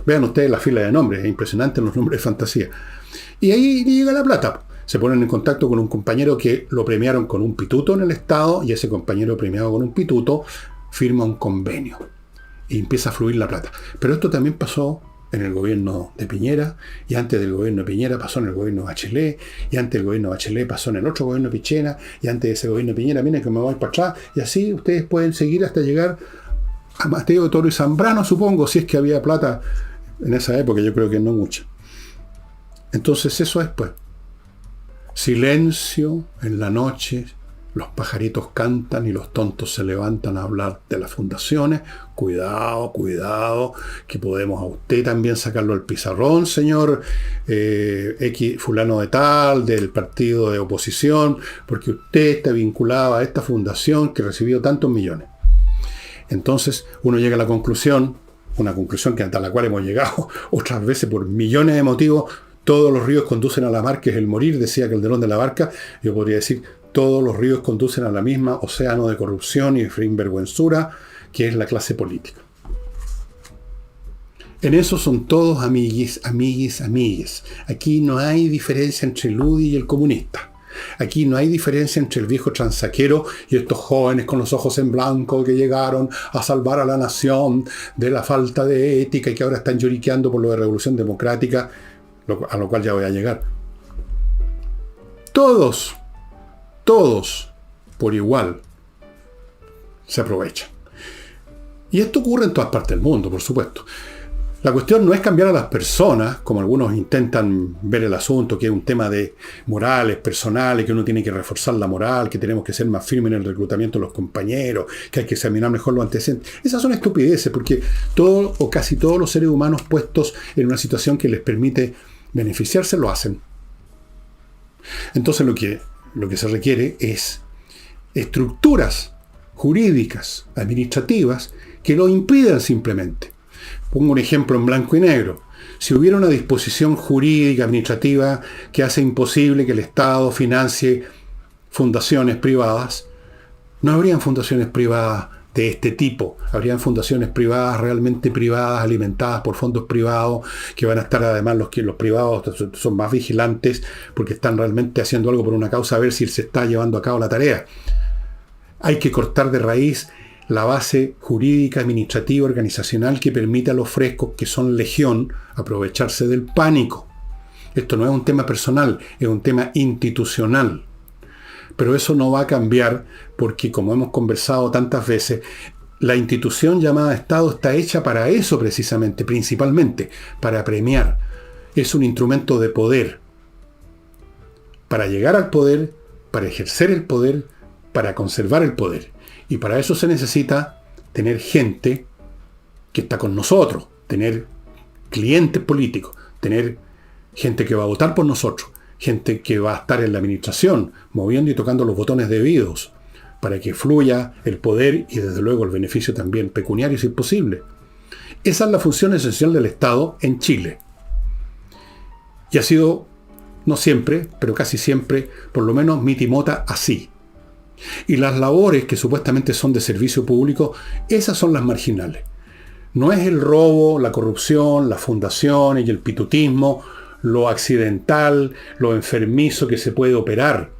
Vean ustedes la fila de nombres, es impresionante los nombres de fantasía. Y ahí llega la plata. Se ponen en contacto con un compañero que lo premiaron con un pituto en el Estado, y ese compañero premiado con un pituto firma un convenio y empieza a fluir la plata. Pero esto también pasó en el gobierno de Piñera, y antes del gobierno de Piñera pasó en el gobierno de Bachelet, y antes del gobierno de Bachelet pasó en el otro gobierno de Pichena, y antes de ese gobierno de Piñera, miren que me voy para atrás, y así ustedes pueden seguir hasta llegar a Mateo de Toro y Zambrano, supongo, si es que había plata en esa época. Yo creo que no mucha. Entonces eso es, pues, silencio en la noche, los pajaritos cantan y los tontos se levantan a hablar de las fundaciones. Cuidado, que podemos a usted también sacarlo al pizarrón, señor X fulano de tal, del partido de oposición, porque usted está vinculado a esta fundación que recibió tantos millones. Entonces uno llega a la conclusión, una conclusión que hasta la cual hemos llegado otras veces por millones de motivos. Todos los ríos conducen a la mar, que es el morir, decía Calderón de la Barca. Yo podría decir, todos los ríos conducen a la misma océano de corrupción y sinvergüenzura, que es la clase política. En eso son todos amiguis. Aquí no hay diferencia entre el UDI y el comunista. Aquí no hay diferencia entre el viejo transaquero y estos jóvenes con los ojos en blanco que llegaron a salvar a la nación de la falta de ética y que ahora están lloriqueando por lo de Revolución Democrática, a lo cual ya voy a llegar. Todos, por igual, se aprovechan. Y esto ocurre en todas partes del mundo, por supuesto. La cuestión no es cambiar a las personas, como algunos intentan ver el asunto, que es un tema de morales, personales, que uno tiene que reforzar la moral, que tenemos que ser más firmes en el reclutamiento de los compañeros, que hay que examinar mejor los antecedentes. Esas son estupideces, porque todo o casi todos los seres humanos puestos en una situación que les permite beneficiarse, lo hacen. Entonces lo que se requiere es estructuras jurídicas, administrativas, que lo impidan simplemente. Pongo un ejemplo en blanco y negro. Si hubiera una disposición jurídica, administrativa, que hace imposible que el Estado financie fundaciones privadas, no habrían fundaciones privadas de este tipo. Habrían fundaciones privadas, realmente privadas, alimentadas por fondos privados, que van a estar además los privados son más vigilantes porque están realmente haciendo algo por una causa, a ver si se está llevando a cabo la tarea. Hay que cortar de raíz la base jurídica, administrativa, organizacional que permite a los frescos, que son legión, aprovecharse del pánico. Esto no es un tema personal, es un tema institucional. Pero eso no va a cambiar porque, como hemos conversado tantas veces, la institución llamada Estado está hecha para eso precisamente, principalmente, para premiar. Es un instrumento de poder. Para llegar al poder, para ejercer el poder, para conservar el poder. Y para eso se necesita tener gente que está con nosotros, tener clientes políticos, tener gente que va a votar por nosotros, gente que va a estar en la administración, moviendo y tocando los botones debidos, para que fluya el poder y desde luego el beneficio también pecuniario si es posible. Esa es la función esencial del Estado en Chile. Y ha sido, no siempre, pero casi siempre, por lo menos mitimota así. Y las labores que supuestamente son de servicio público, esas son las marginales. No es el robo, la corrupción, las fundaciones y el pitutismo, lo accidental, lo enfermizo que se puede operar.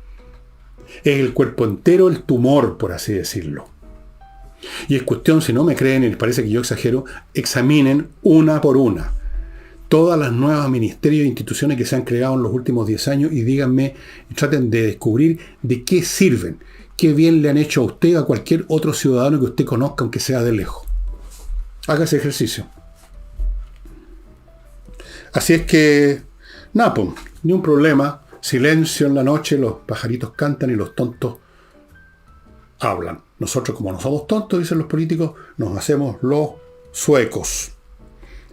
Es el cuerpo entero el tumor, por así decirlo. Y es cuestión, si no me creen y les parece que yo exagero, examinen una por una todas las nuevas ministerios e instituciones que se han creado en los últimos 10 años y díganme, traten de descubrir de qué sirven. Qué bien le han hecho a usted o a cualquier otro ciudadano que usted conozca, aunque sea de lejos. Haga ese ejercicio. Así es que, nada, pues, ni un problema. Silencio en la noche, los pajaritos cantan y los tontos hablan. Nosotros, como no somos tontos, dicen los políticos, nos hacemos los suecos.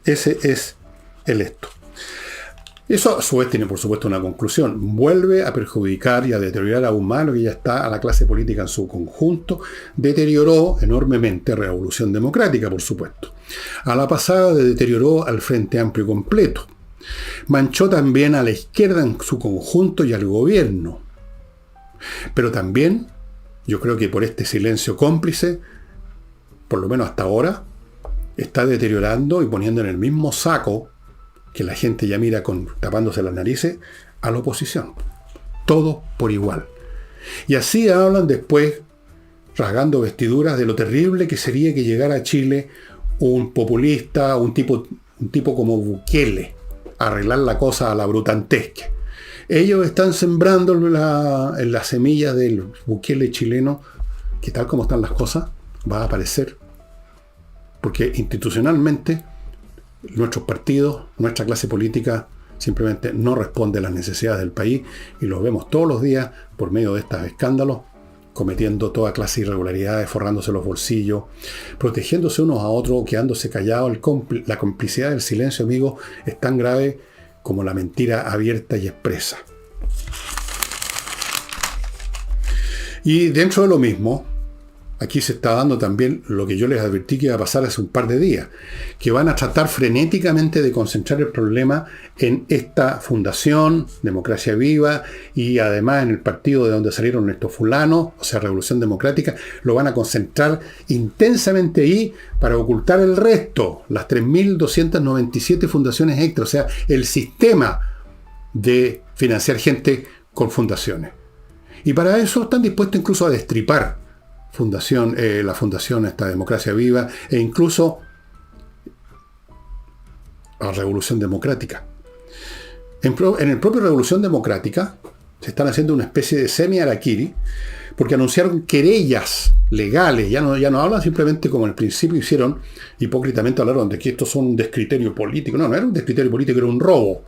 Ese es el esto. Eso a su vez tiene por supuesto una conclusión. Vuelve a perjudicar y a deteriorar aún más lo que ya está a la clase política en su conjunto. Deterioró enormemente Revolución Democrática, por supuesto. A la pasada deterioró al Frente Amplio completo. Manchó también a la izquierda en su conjunto y al gobierno. Pero también, yo creo que por este silencio cómplice, por lo menos hasta ahora, está deteriorando y poniendo en el mismo saco que la gente ya mira tapándose las narices, a la oposición. Todo por igual. Y así hablan después, rasgando vestiduras, de lo terrible que sería que llegara a Chile un populista, un tipo como Bukele, a arreglar la cosa a la brutantesca. Ellos están sembrando en las semillas del Bukele chileno, que tal como están las cosas, va a aparecer. Porque institucionalmente nuestros partidos, nuestra clase política simplemente no responde a las necesidades del país y los vemos todos los días por medio de estos escándalos, cometiendo toda clase de irregularidades, forrándose los bolsillos, protegiéndose unos a otros, quedándose callados. La complicidad del silencio, amigo, es tan grave como la mentira abierta y expresa. Y dentro de lo mismo, aquí se está dando también lo que yo les advertí que iba a pasar hace un par de días, que van a tratar frenéticamente de concentrar el problema en esta fundación, Democracia Viva, y además en el partido de donde salieron estos fulanos, o sea, Revolución Democrática, lo van a concentrar intensamente ahí para ocultar el resto, las 3.297 fundaciones extra, o sea, el sistema de financiar gente con fundaciones. Y para eso están dispuestos incluso a destripar la fundación, esta Democracia Viva, e incluso a Revolución Democrática. En el propio Revolución Democrática se están haciendo una especie de semi-harakiri, porque anunciaron querellas legales, ya no hablan simplemente como al principio hicieron, hipócritamente hablaron de que esto son un descriterio político. No era un descriterio político, era un robo.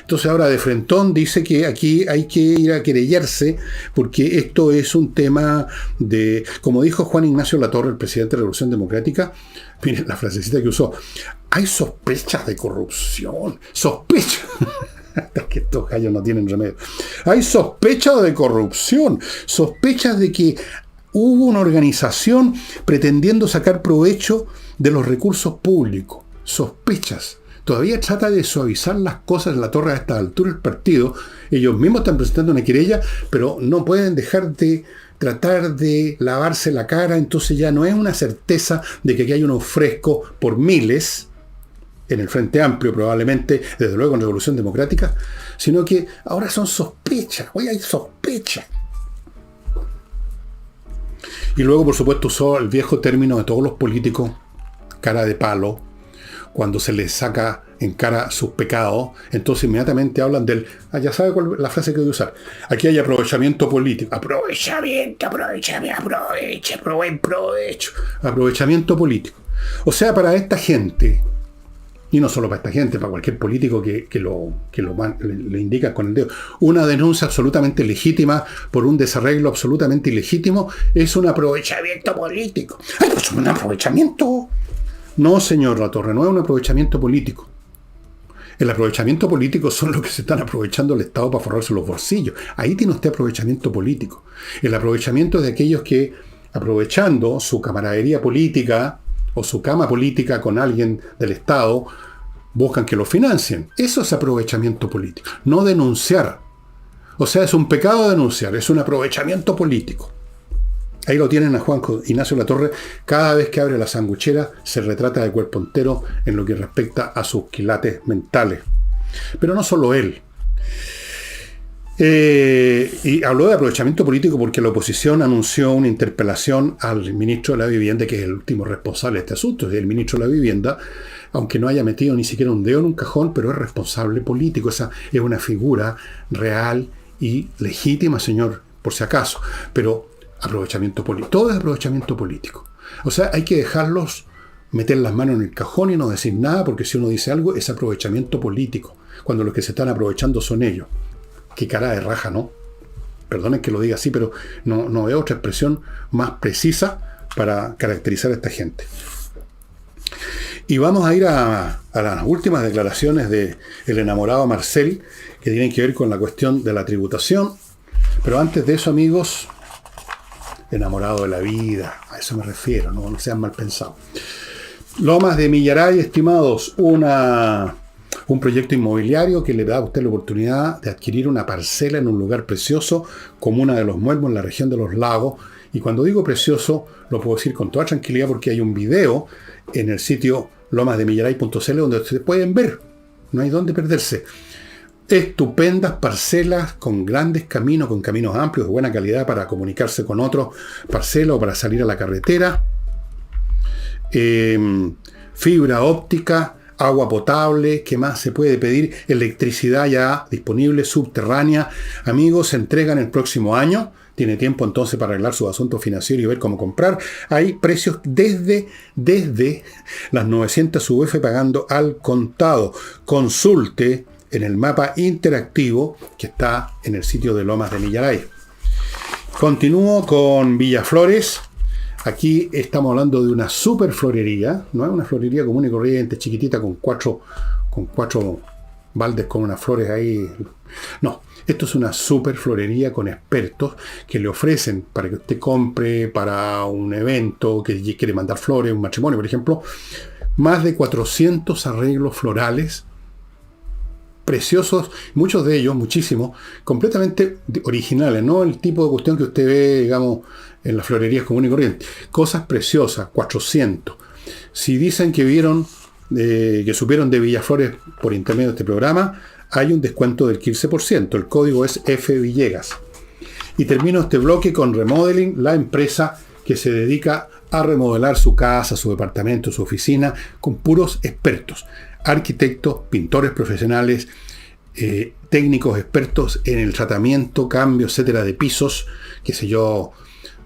Entonces ahora de frentón dice que aquí hay que ir a querellarse porque esto es un tema de, como dijo Juan Ignacio Latorre, el presidente de la Revolución Democrática, miren la frasecita que usó, hay sospechas de corrupción, sospechas, que estos gallos no tienen remedio, hay sospechas de corrupción, sospechas de que hubo una organización pretendiendo sacar provecho de los recursos públicos, sospechas. Todavía trata de suavizar las cosas en Latorre a esta altura del partido. Ellos mismos están presentando una querella, pero no pueden dejar de tratar de lavarse la cara. Entonces ya no es una certeza de que aquí hay unos frescos por miles, en el Frente Amplio probablemente, desde luego en Revolución Democrática, sino que ahora son sospechas. Hoy hay sospechas. Y luego, por supuesto, usó el viejo término de todos los políticos, cara de palo, cuando se les saca en cara sus pecados, entonces inmediatamente hablan del... ya sabe cuál es la frase que voy a usar. Aquí hay aprovechamiento político. Aprovechamiento político. O sea, para esta gente, y no solo para esta gente, para cualquier político que le indica con el dedo, una denuncia absolutamente legítima por un desarreglo absolutamente ilegítimo es un aprovechamiento político. ¡Ay, pues un aprovechamiento! No, señor Latorre, no es un aprovechamiento político. El aprovechamiento político son los que se están aprovechando el Estado para forrarse los bolsillos. Ahí tiene usted aprovechamiento político. El aprovechamiento es de aquellos que, aprovechando su camaradería política o su cama política con alguien del Estado, buscan que lo financien. Eso es aprovechamiento político. No denunciar. O sea, es un pecado denunciar, es un aprovechamiento político. Ahí lo tienen a Juan Ignacio Latorre. Cada vez que abre la sanguchera se retrata de cuerpo entero en lo que respecta a sus quilates mentales. Pero no solo él. Y habló de aprovechamiento político porque la oposición anunció una interpelación al ministro de la Vivienda, que es el último responsable de este asunto. El ministro de la Vivienda, aunque no haya metido ni siquiera un dedo en un cajón, pero es responsable político. Esa es una figura real y legítima, señor, por si acaso. Pero aprovechamiento político. Todo es aprovechamiento político. O sea, hay que dejarlos meter las manos en el cajón y no decir nada, porque si uno dice algo es aprovechamiento político, cuando los que se están aprovechando son ellos. Qué cara de raja, ¿no? Perdonen que lo diga así, pero no veo otra expresión más precisa para caracterizar a esta gente. Y vamos a ir a las últimas declaraciones del enamorado Marcel, que tienen que ver con la cuestión de la tributación. Pero antes de eso, amigos, enamorado de la vida, a eso me refiero, no sean mal pensados. Lomas de Millaray, estimados, un proyecto inmobiliario que le da a usted la oportunidad de adquirir una parcela en un lugar precioso, comuna de Los Muelmos, en la región de Los Lagos. Y cuando digo precioso, lo puedo decir con toda tranquilidad porque hay un video en el sitio lomasdemillaray.cl donde ustedes pueden ver, no hay dónde perderse. Estupendas parcelas con grandes caminos, con caminos amplios de buena calidad para comunicarse con otros parcelas o para salir a la carretera. Fibra óptica, agua potable, ¿qué más se puede pedir? Electricidad ya disponible, subterránea. Amigos, se entregan el próximo año. Tiene tiempo entonces para arreglar su asunto financiero y ver cómo comprar. Hay precios desde las 900 UF pagando al contado. Consulte en el mapa interactivo que está en el sitio de Lomas de Millaray. Continúo con Villaflores. Aquí estamos hablando de una super florería, no es una florería común y corriente, chiquitita con cuatro baldes con unas flores ahí. No, Esto es una super florería con expertos que le ofrecen para que usted compre para un evento, que quiere mandar flores, un matrimonio, por ejemplo, más de 400 arreglos florales preciosos, muchos de ellos, muchísimos, completamente originales, no el tipo de cuestión que usted ve, digamos, en las florerías común y corriente. Cosas preciosas, 400. Si dicen que vieron, que supieron de Villaflores por intermedio de este programa, hay un descuento del 15%. El código es FVillegas. Y termino este bloque con Remodeling, la empresa que se dedica a remodelar su casa, su departamento, su oficina, con puros expertos. Arquitectos, pintores profesionales, técnicos expertos en el tratamiento, cambio, etcétera, de pisos, qué sé yo,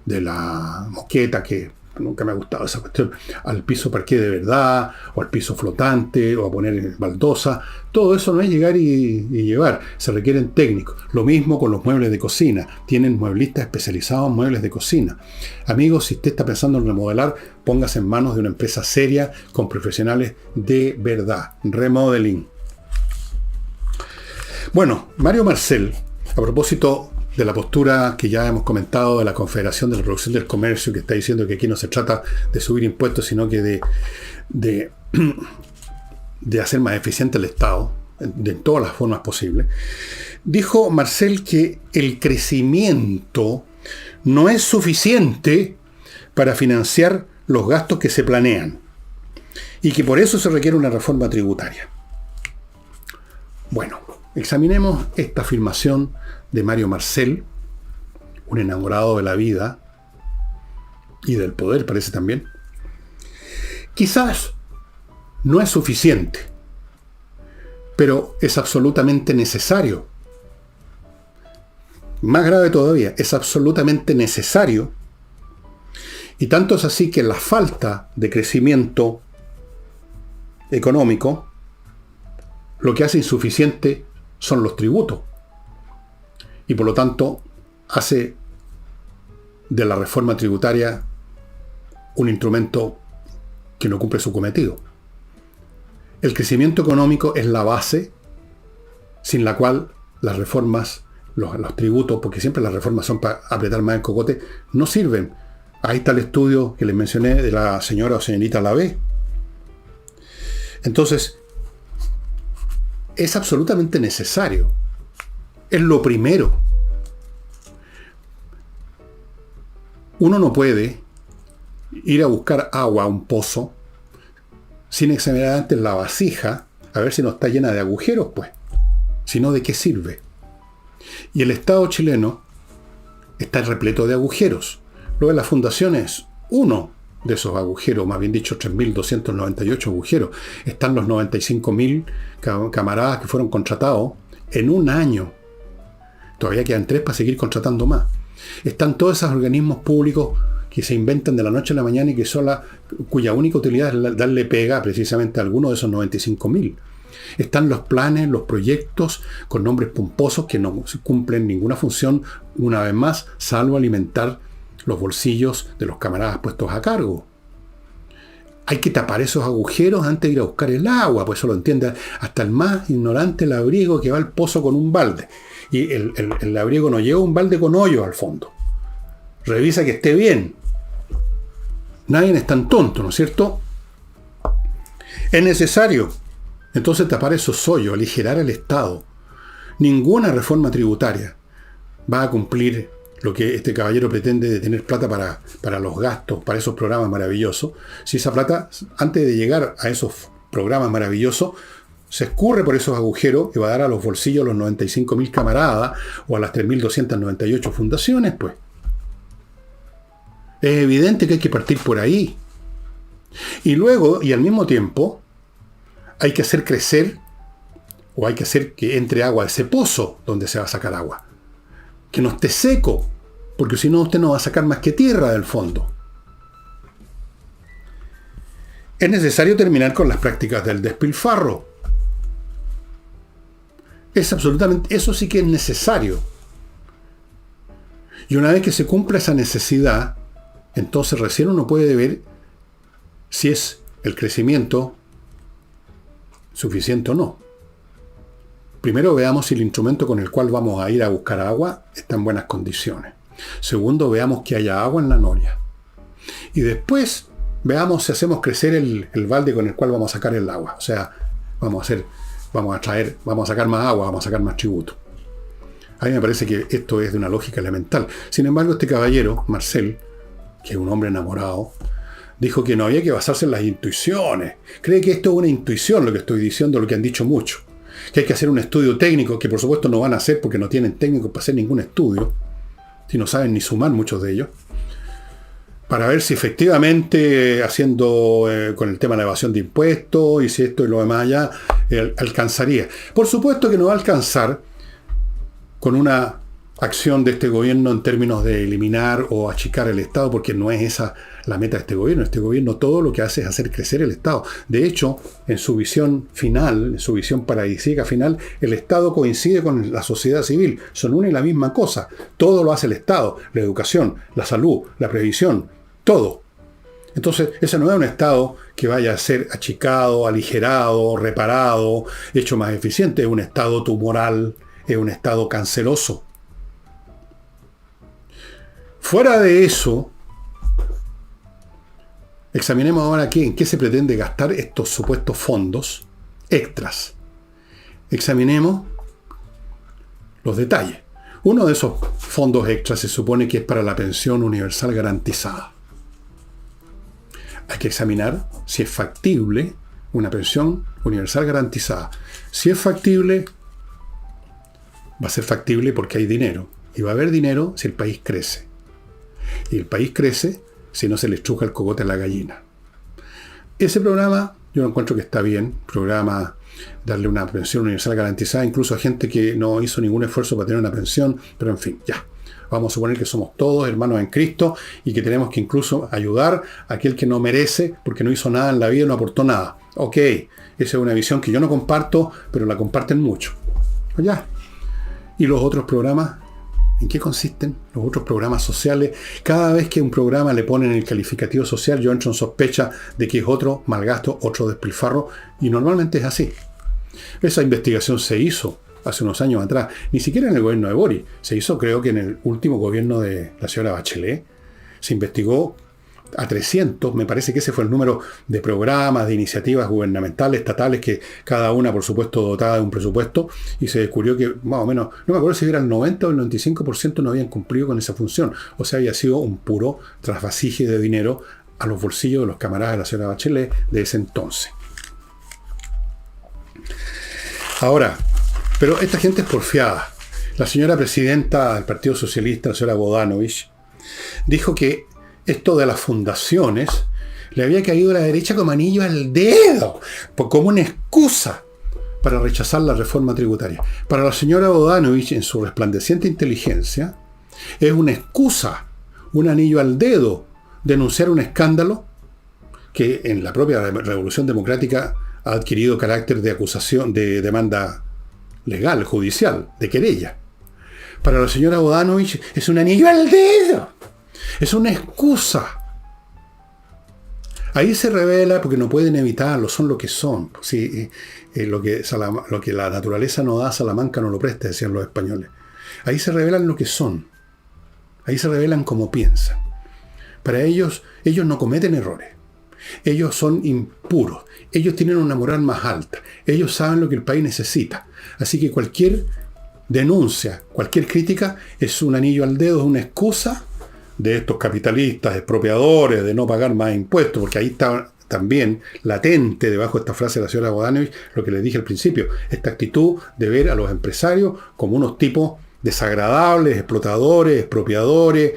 de la moqueta, que nunca me ha gustado esa cuestión, al piso parqué de verdad, o al piso flotante, o a poner baldosa. Todo eso no es llegar y llevar, se requieren técnicos. Lo mismo con los muebles de cocina, tienen mueblistas especializados en muebles de cocina. Amigos, si usted está pensando en remodelar, póngase en manos de una empresa seria, con profesionales de verdad. Remodeling. Bueno, Mario Marcel, a propósito de la postura que ya hemos comentado de la Confederación de la Producción del Comercio, que está diciendo que aquí no se trata de subir impuestos, sino que de hacer más eficiente el Estado, de todas las formas posibles, dijo Marcel que el crecimiento no es suficiente para financiar los gastos que se planean y que por eso se requiere una reforma tributaria. Bueno, examinemos esta afirmación de Mario Marcel, un enamorado de la vida y del poder, parece también. Quizás no es suficiente, pero es absolutamente necesario. Más grave todavía, es absolutamente necesario. Y tanto es así que la falta de crecimiento económico, lo que hace insuficiente son los tributos. Y por lo tanto hace de la reforma tributaria un instrumento que no cumple su cometido. El crecimiento económico es la base sin la cual las reformas, los tributos, porque siempre las reformas son para apretar más el cocote, no sirven. Ahí está el estudio que les mencioné de la señora o señorita Lavé. Entonces, es absolutamente necesario. Es lo primero. Uno no puede ir a buscar agua a un pozo sin examinar antes la vasija a ver si no está llena de agujeros, pues. Si no, ¿de qué sirve? Y el Estado chileno está repleto de agujeros. Lo de la fundación es uno de esos agujeros, más bien dicho 3.298 agujeros. Están los 95.000 camaradas que fueron contratados en un año. Todavía quedan 3 para seguir contratando más. Están todos esos organismos públicos que se inventan de la noche a la mañana y que cuya única utilidad es darle pega precisamente a alguno de esos 95.000. Están los planes, los proyectos con nombres pomposos que no cumplen ninguna función, una vez más, salvo alimentar los bolsillos de los camaradas puestos a cargo. Hay que tapar esos agujeros antes de ir a buscar el agua, pues eso lo entiende hasta el más ignorante labriego que va al pozo con un balde. Y el labriego no lleva un balde con hoyo al fondo. Revisa que esté bien. Nadie es tan tonto, ¿no es cierto? Es necesario entonces tapar esos hoyos, aligerar el Estado. Ninguna reforma tributaria va a cumplir lo que este caballero pretende, de tener plata para los gastos, para esos programas maravillosos. Si esa plata, antes de llegar a esos programas maravillosos, se escurre por esos agujeros y va a dar a los bolsillos los 95.000 camaradas o a las 3.298 fundaciones, pues. Es evidente que hay que partir por ahí. Y luego, y al mismo tiempo, hay que hacer crecer o hay que hacer que entre agua a ese pozo donde se va a sacar agua. Que no esté seco, porque si no usted no va a sacar más que tierra del fondo. Es necesario terminar con las prácticas del despilfarro. Es absolutamente, eso sí que es necesario. Y una vez que se cumpla esa necesidad, entonces recién uno puede ver si es el crecimiento suficiente o no. Primero veamos si el instrumento con el cual vamos a ir a buscar agua está en buenas condiciones. Segundo, veamos que haya agua en la noria. Y después veamos si hacemos crecer el balde con el cual vamos a sacar el agua. O sea, vamos a sacar más agua, vamos a sacar más tributo. A mí me parece que esto es de una lógica elemental. Sin embargo, este caballero, Marcel, que es un hombre enamorado, dijo que no había que basarse en las intuiciones. Cree que esto es una intuición, lo que estoy diciendo, lo que han dicho muchos. Que hay que hacer un estudio técnico, que por supuesto no van a hacer porque no tienen técnicos para hacer ningún estudio, si no saben ni sumar muchos de ellos, para ver si efectivamente haciendo con el tema de la evasión de impuestos y si esto y lo demás ya alcanzaría. Por supuesto que no va a alcanzar con una acción de este gobierno en términos de eliminar o achicar el Estado, porque no es esa la meta de este gobierno. Este gobierno todo lo que hace es hacer crecer el Estado. De hecho, en su visión final, en su visión paradisíaca final, el Estado coincide con la sociedad civil. Son una y la misma cosa. Todo lo hace el Estado. La educación, la salud, la previsión, todo. Entonces, ese no es un Estado que vaya a ser achicado, aligerado, reparado, hecho más eficiente. Es un Estado tumoral, es un Estado canceroso. Fuera de eso, examinemos ahora en qué se pretende gastar estos supuestos fondos extras. Examinemos los detalles. Uno de esos fondos extras se supone que es para la pensión universal garantizada. Hay que examinar si es factible una pensión universal garantizada. Si es factible, va a ser factible porque hay dinero. Y va a haber dinero si el país crece. Y el país crece si no se le estruja el cogote a la gallina. Ese programa, yo lo encuentro que está bien. Programa darle una pensión universal garantizada, incluso a gente que no hizo ningún esfuerzo para tener una pensión. Pero en fin, ya. Vamos a suponer que somos todos hermanos en Cristo y que tenemos que incluso ayudar a aquel que no merece porque no hizo nada en la vida y no aportó nada. Ok, esa es una visión que yo no comparto, pero la comparten mucho. Ya. ¿Y los otros programas? ¿En qué consisten los otros programas sociales? Cada vez que a un programa le ponen el calificativo social, yo entro en sospecha de que es otro malgasto, otro despilfarro, y normalmente es así. Esa investigación se hizo hace unos años atrás, ni siquiera en el gobierno de Boris, se hizo creo que en el último gobierno de la señora Bachelet, se investigó a 300, me parece que ese fue el número de programas, de iniciativas gubernamentales, estatales, que cada una, por supuesto, dotada de un presupuesto, y se descubrió que, más o menos, no me acuerdo si era el 90 o el 95% no habían cumplido con esa función. O sea, había sido un puro trasvasije de dinero a los bolsillos de los camaradas de la señora Bachelet de ese entonces. Ahora, pero esta gente es porfiada. La señora presidenta del Partido Socialista, la señora Bodanovich, dijo que esto de las fundaciones le había caído a la derecha como anillo al dedo, como una excusa para rechazar la reforma tributaria. Para la señora Bodanovich, en su resplandeciente inteligencia, es una excusa, un anillo al dedo, denunciar un escándalo que en la propia Revolución Democrática ha adquirido carácter de acusación, de demanda legal, judicial, de querella. Para la señora Bodanovich es un anillo al dedo. Es una excusa. Ahí se revela, porque no pueden evitarlo, son lo que son. Sí, lo que la naturaleza no da, Salamanca no lo presta, decían los españoles. Ahí se revelan lo que son. Ahí se revelan cómo piensan. Para ellos no cometen errores. Ellos son impuros. Ellos tienen una moral más alta. Ellos saben lo que el país necesita. Así que cualquier denuncia, cualquier crítica es un anillo al dedo, es una excusa de estos capitalistas, expropiadores, de no pagar más impuestos, porque ahí está también latente debajo de esta frase de la señora Bodanovich lo que les dije al principio, esta actitud de ver a los empresarios como unos tipos desagradables, explotadores, expropiadores,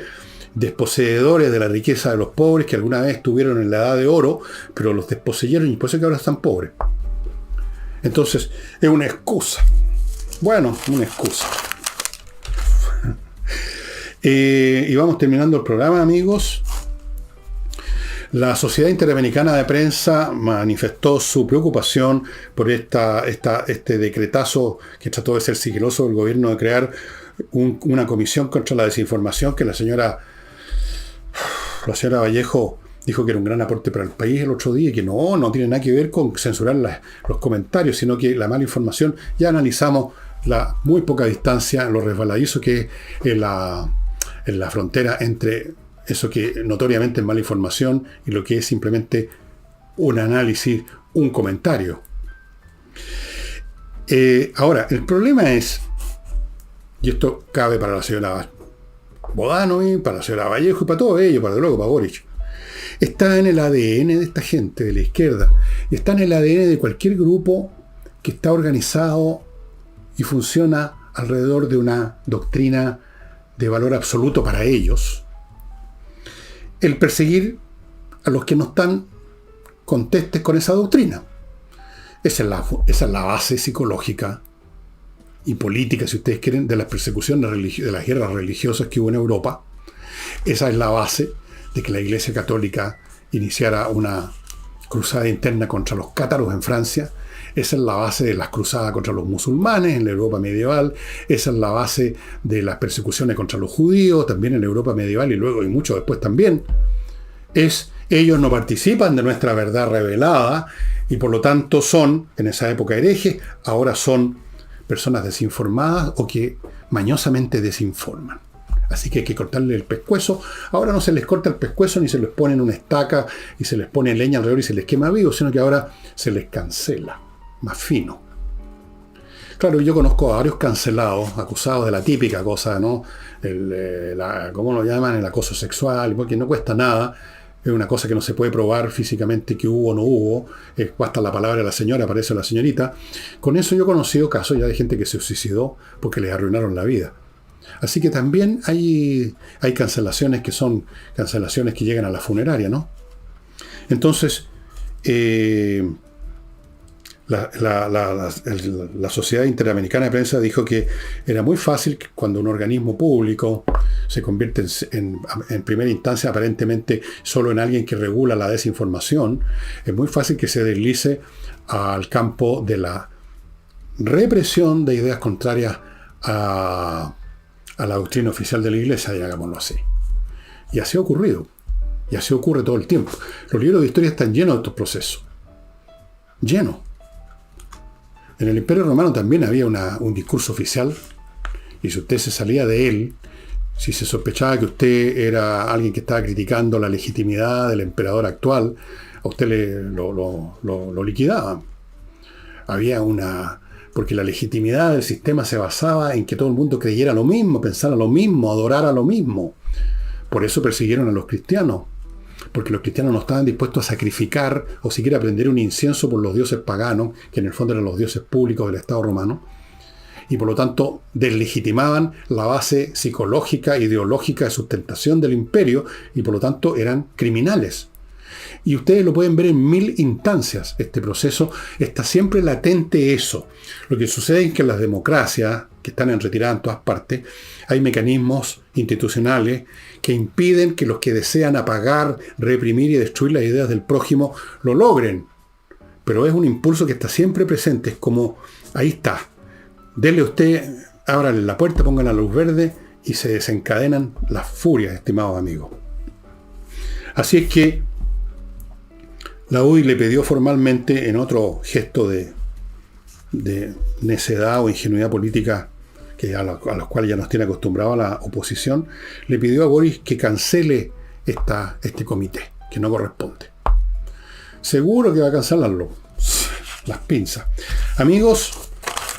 desposeedores de la riqueza de los pobres que alguna vez estuvieron en la edad de oro, pero los desposeyeron y por eso que ahora están pobres. Entonces, es una excusa. Bueno, una excusa. Y vamos terminando el programa, amigos. La Sociedad Interamericana de Prensa manifestó su preocupación por este decretazo que trató de ser sigiloso del gobierno de crear una comisión contra la desinformación que la señora Vallejo dijo que era un gran aporte para el país el otro día, y que no tiene nada que ver con censurar los comentarios, sino que la mala información, ya analizamos la muy poca distancia, lo resbaladizo que es en la frontera entre eso que notoriamente es mala información y lo que es simplemente un análisis, un comentario. Ahora, el problema es, y esto cabe para la señora Bodanovi, para la señora Vallejo y para todos ellos, para luego para Boric, está en el ADN de esta gente de la izquierda, y está en el ADN de cualquier grupo que está organizado y funciona alrededor de una doctrina de valor absoluto para ellos, el perseguir a los que no están contestes con esa doctrina. Esa es la base psicológica y política, si ustedes quieren, de las persecuciones de las guerras religiosas que hubo en Europa. Esa es la base de que la Iglesia Católica iniciara una cruzada interna contra los cátaros en Francia. Esa es la base de las cruzadas contra los musulmanes en la Europa medieval. Esa es la base de las persecuciones contra los judíos, también en la Europa medieval y luego y mucho después también. Ellos no participan de nuestra verdad revelada y por lo tanto son, en esa época, herejes, ahora son personas desinformadas o que mañosamente desinforman. Así que hay que cortarle el pescuezo. Ahora no se les corta el pescuezo ni se les pone en una estaca y se les pone leña alrededor y se les quema vivo, sino que ahora se les cancela, más fino. Claro, yo conozco a varios cancelados, acusados de la típica cosa, ¿no? ¿Cómo lo llaman? El acoso sexual, porque no cuesta nada. Es una cosa que no se puede probar físicamente que hubo o no hubo. Basta la palabra de la señora, aparece la señorita. Con eso yo he conocido casos ya de gente que se suicidó porque les arruinaron la vida. Así que también hay cancelaciones que son cancelaciones que llegan a la funeraria, ¿no? Entonces, la Sociedad Interamericana de Prensa dijo que era muy fácil que cuando un organismo público se convierte en primera instancia aparentemente solo en alguien que regula la desinformación, es muy fácil que se deslice al campo de la represión de ideas contrarias a la doctrina oficial de la Iglesia, digámoslo así. Y así ha ocurrido. Y así ocurre todo el tiempo. Los libros de historia están llenos de estos procesos. Llenos. En el Imperio Romano también había un discurso oficial, y si usted se salía de él, si se sospechaba que usted era alguien que estaba criticando la legitimidad del emperador actual, a usted lo liquidaban. Porque la legitimidad del sistema se basaba en que todo el mundo creyera lo mismo, pensara lo mismo, adorara lo mismo. Por eso persiguieron a los cristianos, porque los cristianos no estaban dispuestos a sacrificar o siquiera prender un incienso por los dioses paganos, que en el fondo eran los dioses públicos del Estado romano, y por lo tanto deslegitimaban la base psicológica, ideológica de sustentación del imperio, y por lo tanto eran criminales. Y ustedes lo pueden ver en 1000 instancias. Este proceso está siempre latente eso. Lo que sucede es que en las democracias, que están en retirada en todas partes, hay mecanismos institucionales que impiden que los que desean apagar, reprimir y destruir las ideas del prójimo lo logren. Pero es un impulso que está siempre presente. Es como, ahí está. Dele usted, ábrale la puerta, pongan la luz verde y se desencadenan las furias, estimados amigos. Así es que la UDI le pidió formalmente, en otro gesto de necedad o ingenuidad política a los cuales ya nos tiene acostumbrado a la oposición, le pidió a Boris que cancele este comité, que no corresponde. Seguro que va a cancelarlo. Las pinzas. Amigos,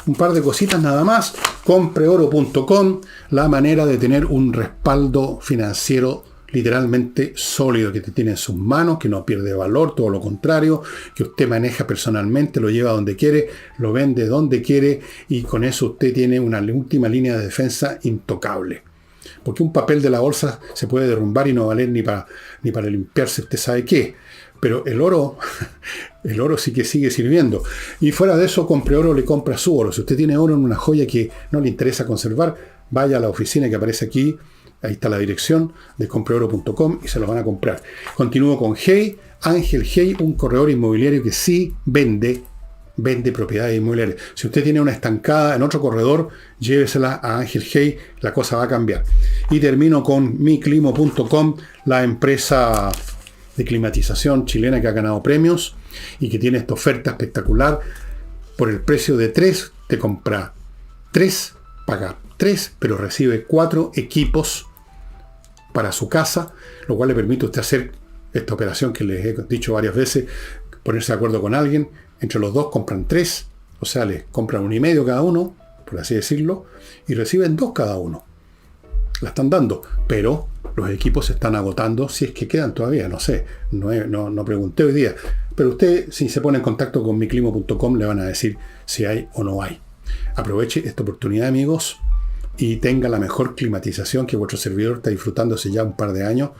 un par de cositas nada más. Compreoro.com, la manera de tener un respaldo financiero literalmente sólido que te tiene en sus manos, que no pierde valor, todo lo contrario, que usted maneja personalmente, lo lleva donde quiere, lo vende donde quiere, y con eso usted tiene una última línea de defensa intocable. Porque un papel de la bolsa se puede derrumbar y no valer ni para limpiarse usted sabe qué. Pero el oro sí que sigue sirviendo. Y fuera de eso, Compreoro le compra su oro. Si usted tiene oro en una joya que no le interesa conservar, vaya a la oficina que aparece aquí. Ahí está la dirección de compreoro.com y se lo van a comprar. Continúo con Hey, Ángel Hey, un corredor inmobiliario que sí vende propiedades inmobiliarias. Si usted tiene una estancada en otro corredor, llévesela a Ángel Hey, la cosa va a cambiar. Y termino con miclimo.com, la empresa de climatización chilena que ha ganado premios y que tiene esta oferta espectacular. Por el precio de 3, te compra 3, paga 3, pero recibe 4 equipos para su casa, lo cual le permite a usted hacer esta operación que les he dicho varias veces, ponerse de acuerdo con alguien, entre los dos compran 3, o sea, les compran 1,5 cada uno, por así decirlo, y reciben 2 cada uno. La están dando, pero los equipos se están agotando, si es que quedan todavía, no sé, no pregunté hoy día, pero usted, si se pone en contacto con miclimo.com, le van a decir si hay o no hay. Aproveche esta oportunidad, amigos, y tenga la mejor climatización que vuestro servidor está disfrutando hace ya un par de años.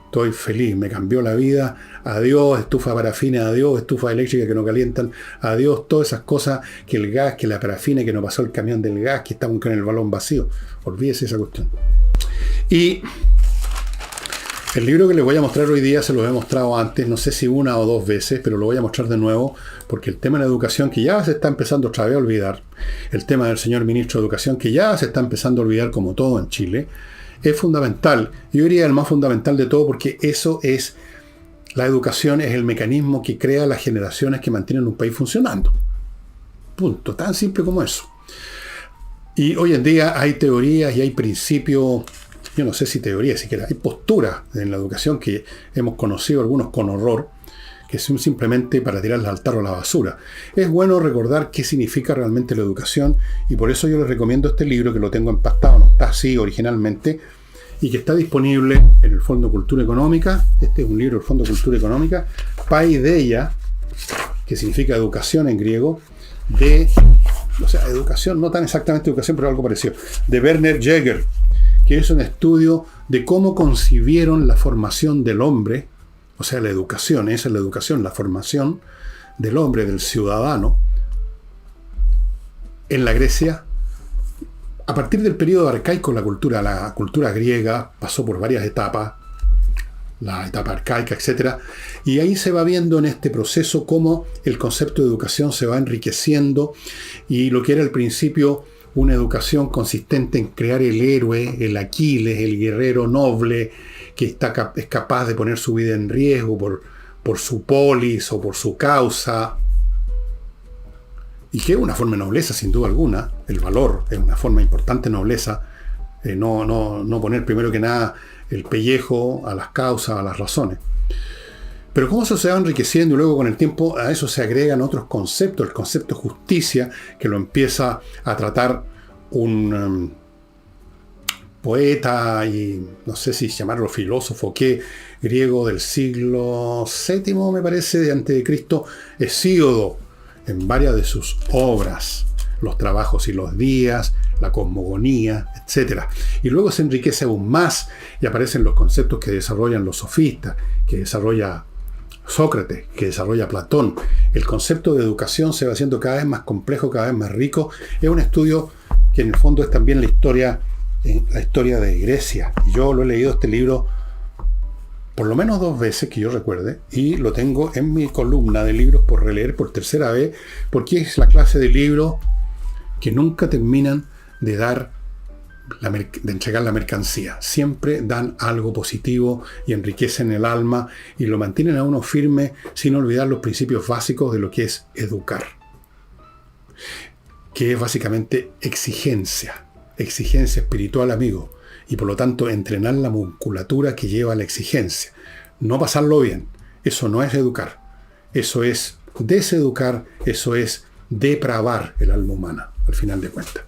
Estoy feliz, me cambió la vida. Adiós estufa parafina, adiós estufa eléctrica que no calientan, adiós todas esas cosas, que el gas, que la parafina, que no pasó el camión del gas, que estamos con el balón vacío. Olvídese esa cuestión. Y el libro que les voy a mostrar hoy día se lo he mostrado antes, no sé si 1 o 2 veces, pero lo voy a mostrar de nuevo, porque el tema de la educación, que ya se está empezando otra vez a olvidar, el tema del señor ministro de Educación, que ya se está empezando a olvidar como todo en Chile, es fundamental. Yo diría el más fundamental de todo, porque eso es, la educación es el mecanismo que crea las generaciones que mantienen un país funcionando. Punto. Tan simple como eso. Y hoy en día hay teorías y hay principios, yo no sé si teorías siquiera, hay posturas en la educación que hemos conocido algunos con horror, que son simplemente para tirarlas al tarro a la basura. Es bueno recordar qué significa realmente la educación, y por eso yo les recomiendo este libro, que lo tengo empastado, no está así originalmente, y que está disponible en el Fondo Cultura Económica. Este es un libro del Fondo Cultura Económica, Paideia, que significa educación en griego, o sea, educación, no tan exactamente educación, pero algo parecido, de Werner Jäger, que es un estudio de cómo concibieron la formación del hombre, o sea, la educación, esa es la educación, la formación del hombre, del ciudadano, en la Grecia. A partir del periodo arcaico, la cultura griega pasó por varias etapas, la etapa arcaica, etc. Y ahí se va viendo en este proceso cómo el concepto de educación se va enriqueciendo, y lo que era al principio una educación consistente en crear el héroe, el Aquiles, el guerrero noble, que es capaz de poner su vida en riesgo por su polis o por su causa, y que es una forma de nobleza sin duda alguna. El valor es una forma importante de nobleza, no poner primero que nada el pellejo a las causas, a las razones. Pero cómo eso se va enriqueciendo, y luego con el tiempo a eso se agregan otros conceptos, el concepto de justicia, que lo empieza a tratar un poeta, y no sé si llamarlo filósofo, griego del siglo VII, me parece, de antes de Cristo, Hesíodo, en varias de sus obras, los trabajos y los días, la cosmogonía, etc. Y luego se enriquece aún más y aparecen los conceptos que desarrollan los sofistas, que desarrolla Sócrates, que desarrolla Platón. El concepto de educación se va haciendo cada vez más complejo, cada vez más rico. Es un estudio que en el fondo es también la historia de Grecia. Y yo lo he leído este libro por lo menos 2 veces que yo recuerde, y lo tengo en mi columna de libros por releer por tercera vez, porque es la clase de libros que nunca terminan de entregar la mercancía. Siempre dan algo positivo y enriquecen el alma y lo mantienen a uno firme, sin olvidar los principios básicos de lo que es educar, que es básicamente exigencia espiritual, amigo, y por lo tanto entrenar la musculatura que lleva a la exigencia. No pasarlo bien, eso no es educar, eso es deseducar, eso es depravar el alma humana, al final de cuentas.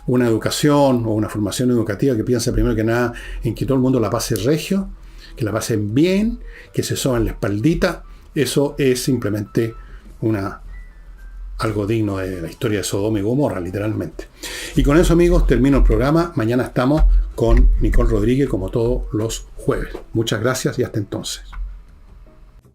Una educación o una formación educativa que piensa primero que nada en que todo el mundo la pase regio, que la pasen bien, que se soben la espaldita, eso es simplemente algo digno de la historia de Sodoma y Gomorra, literalmente. Y con eso, amigos, termino el programa. Mañana estamos con Nicole Rodríguez, como todos los jueves. Muchas gracias y hasta entonces.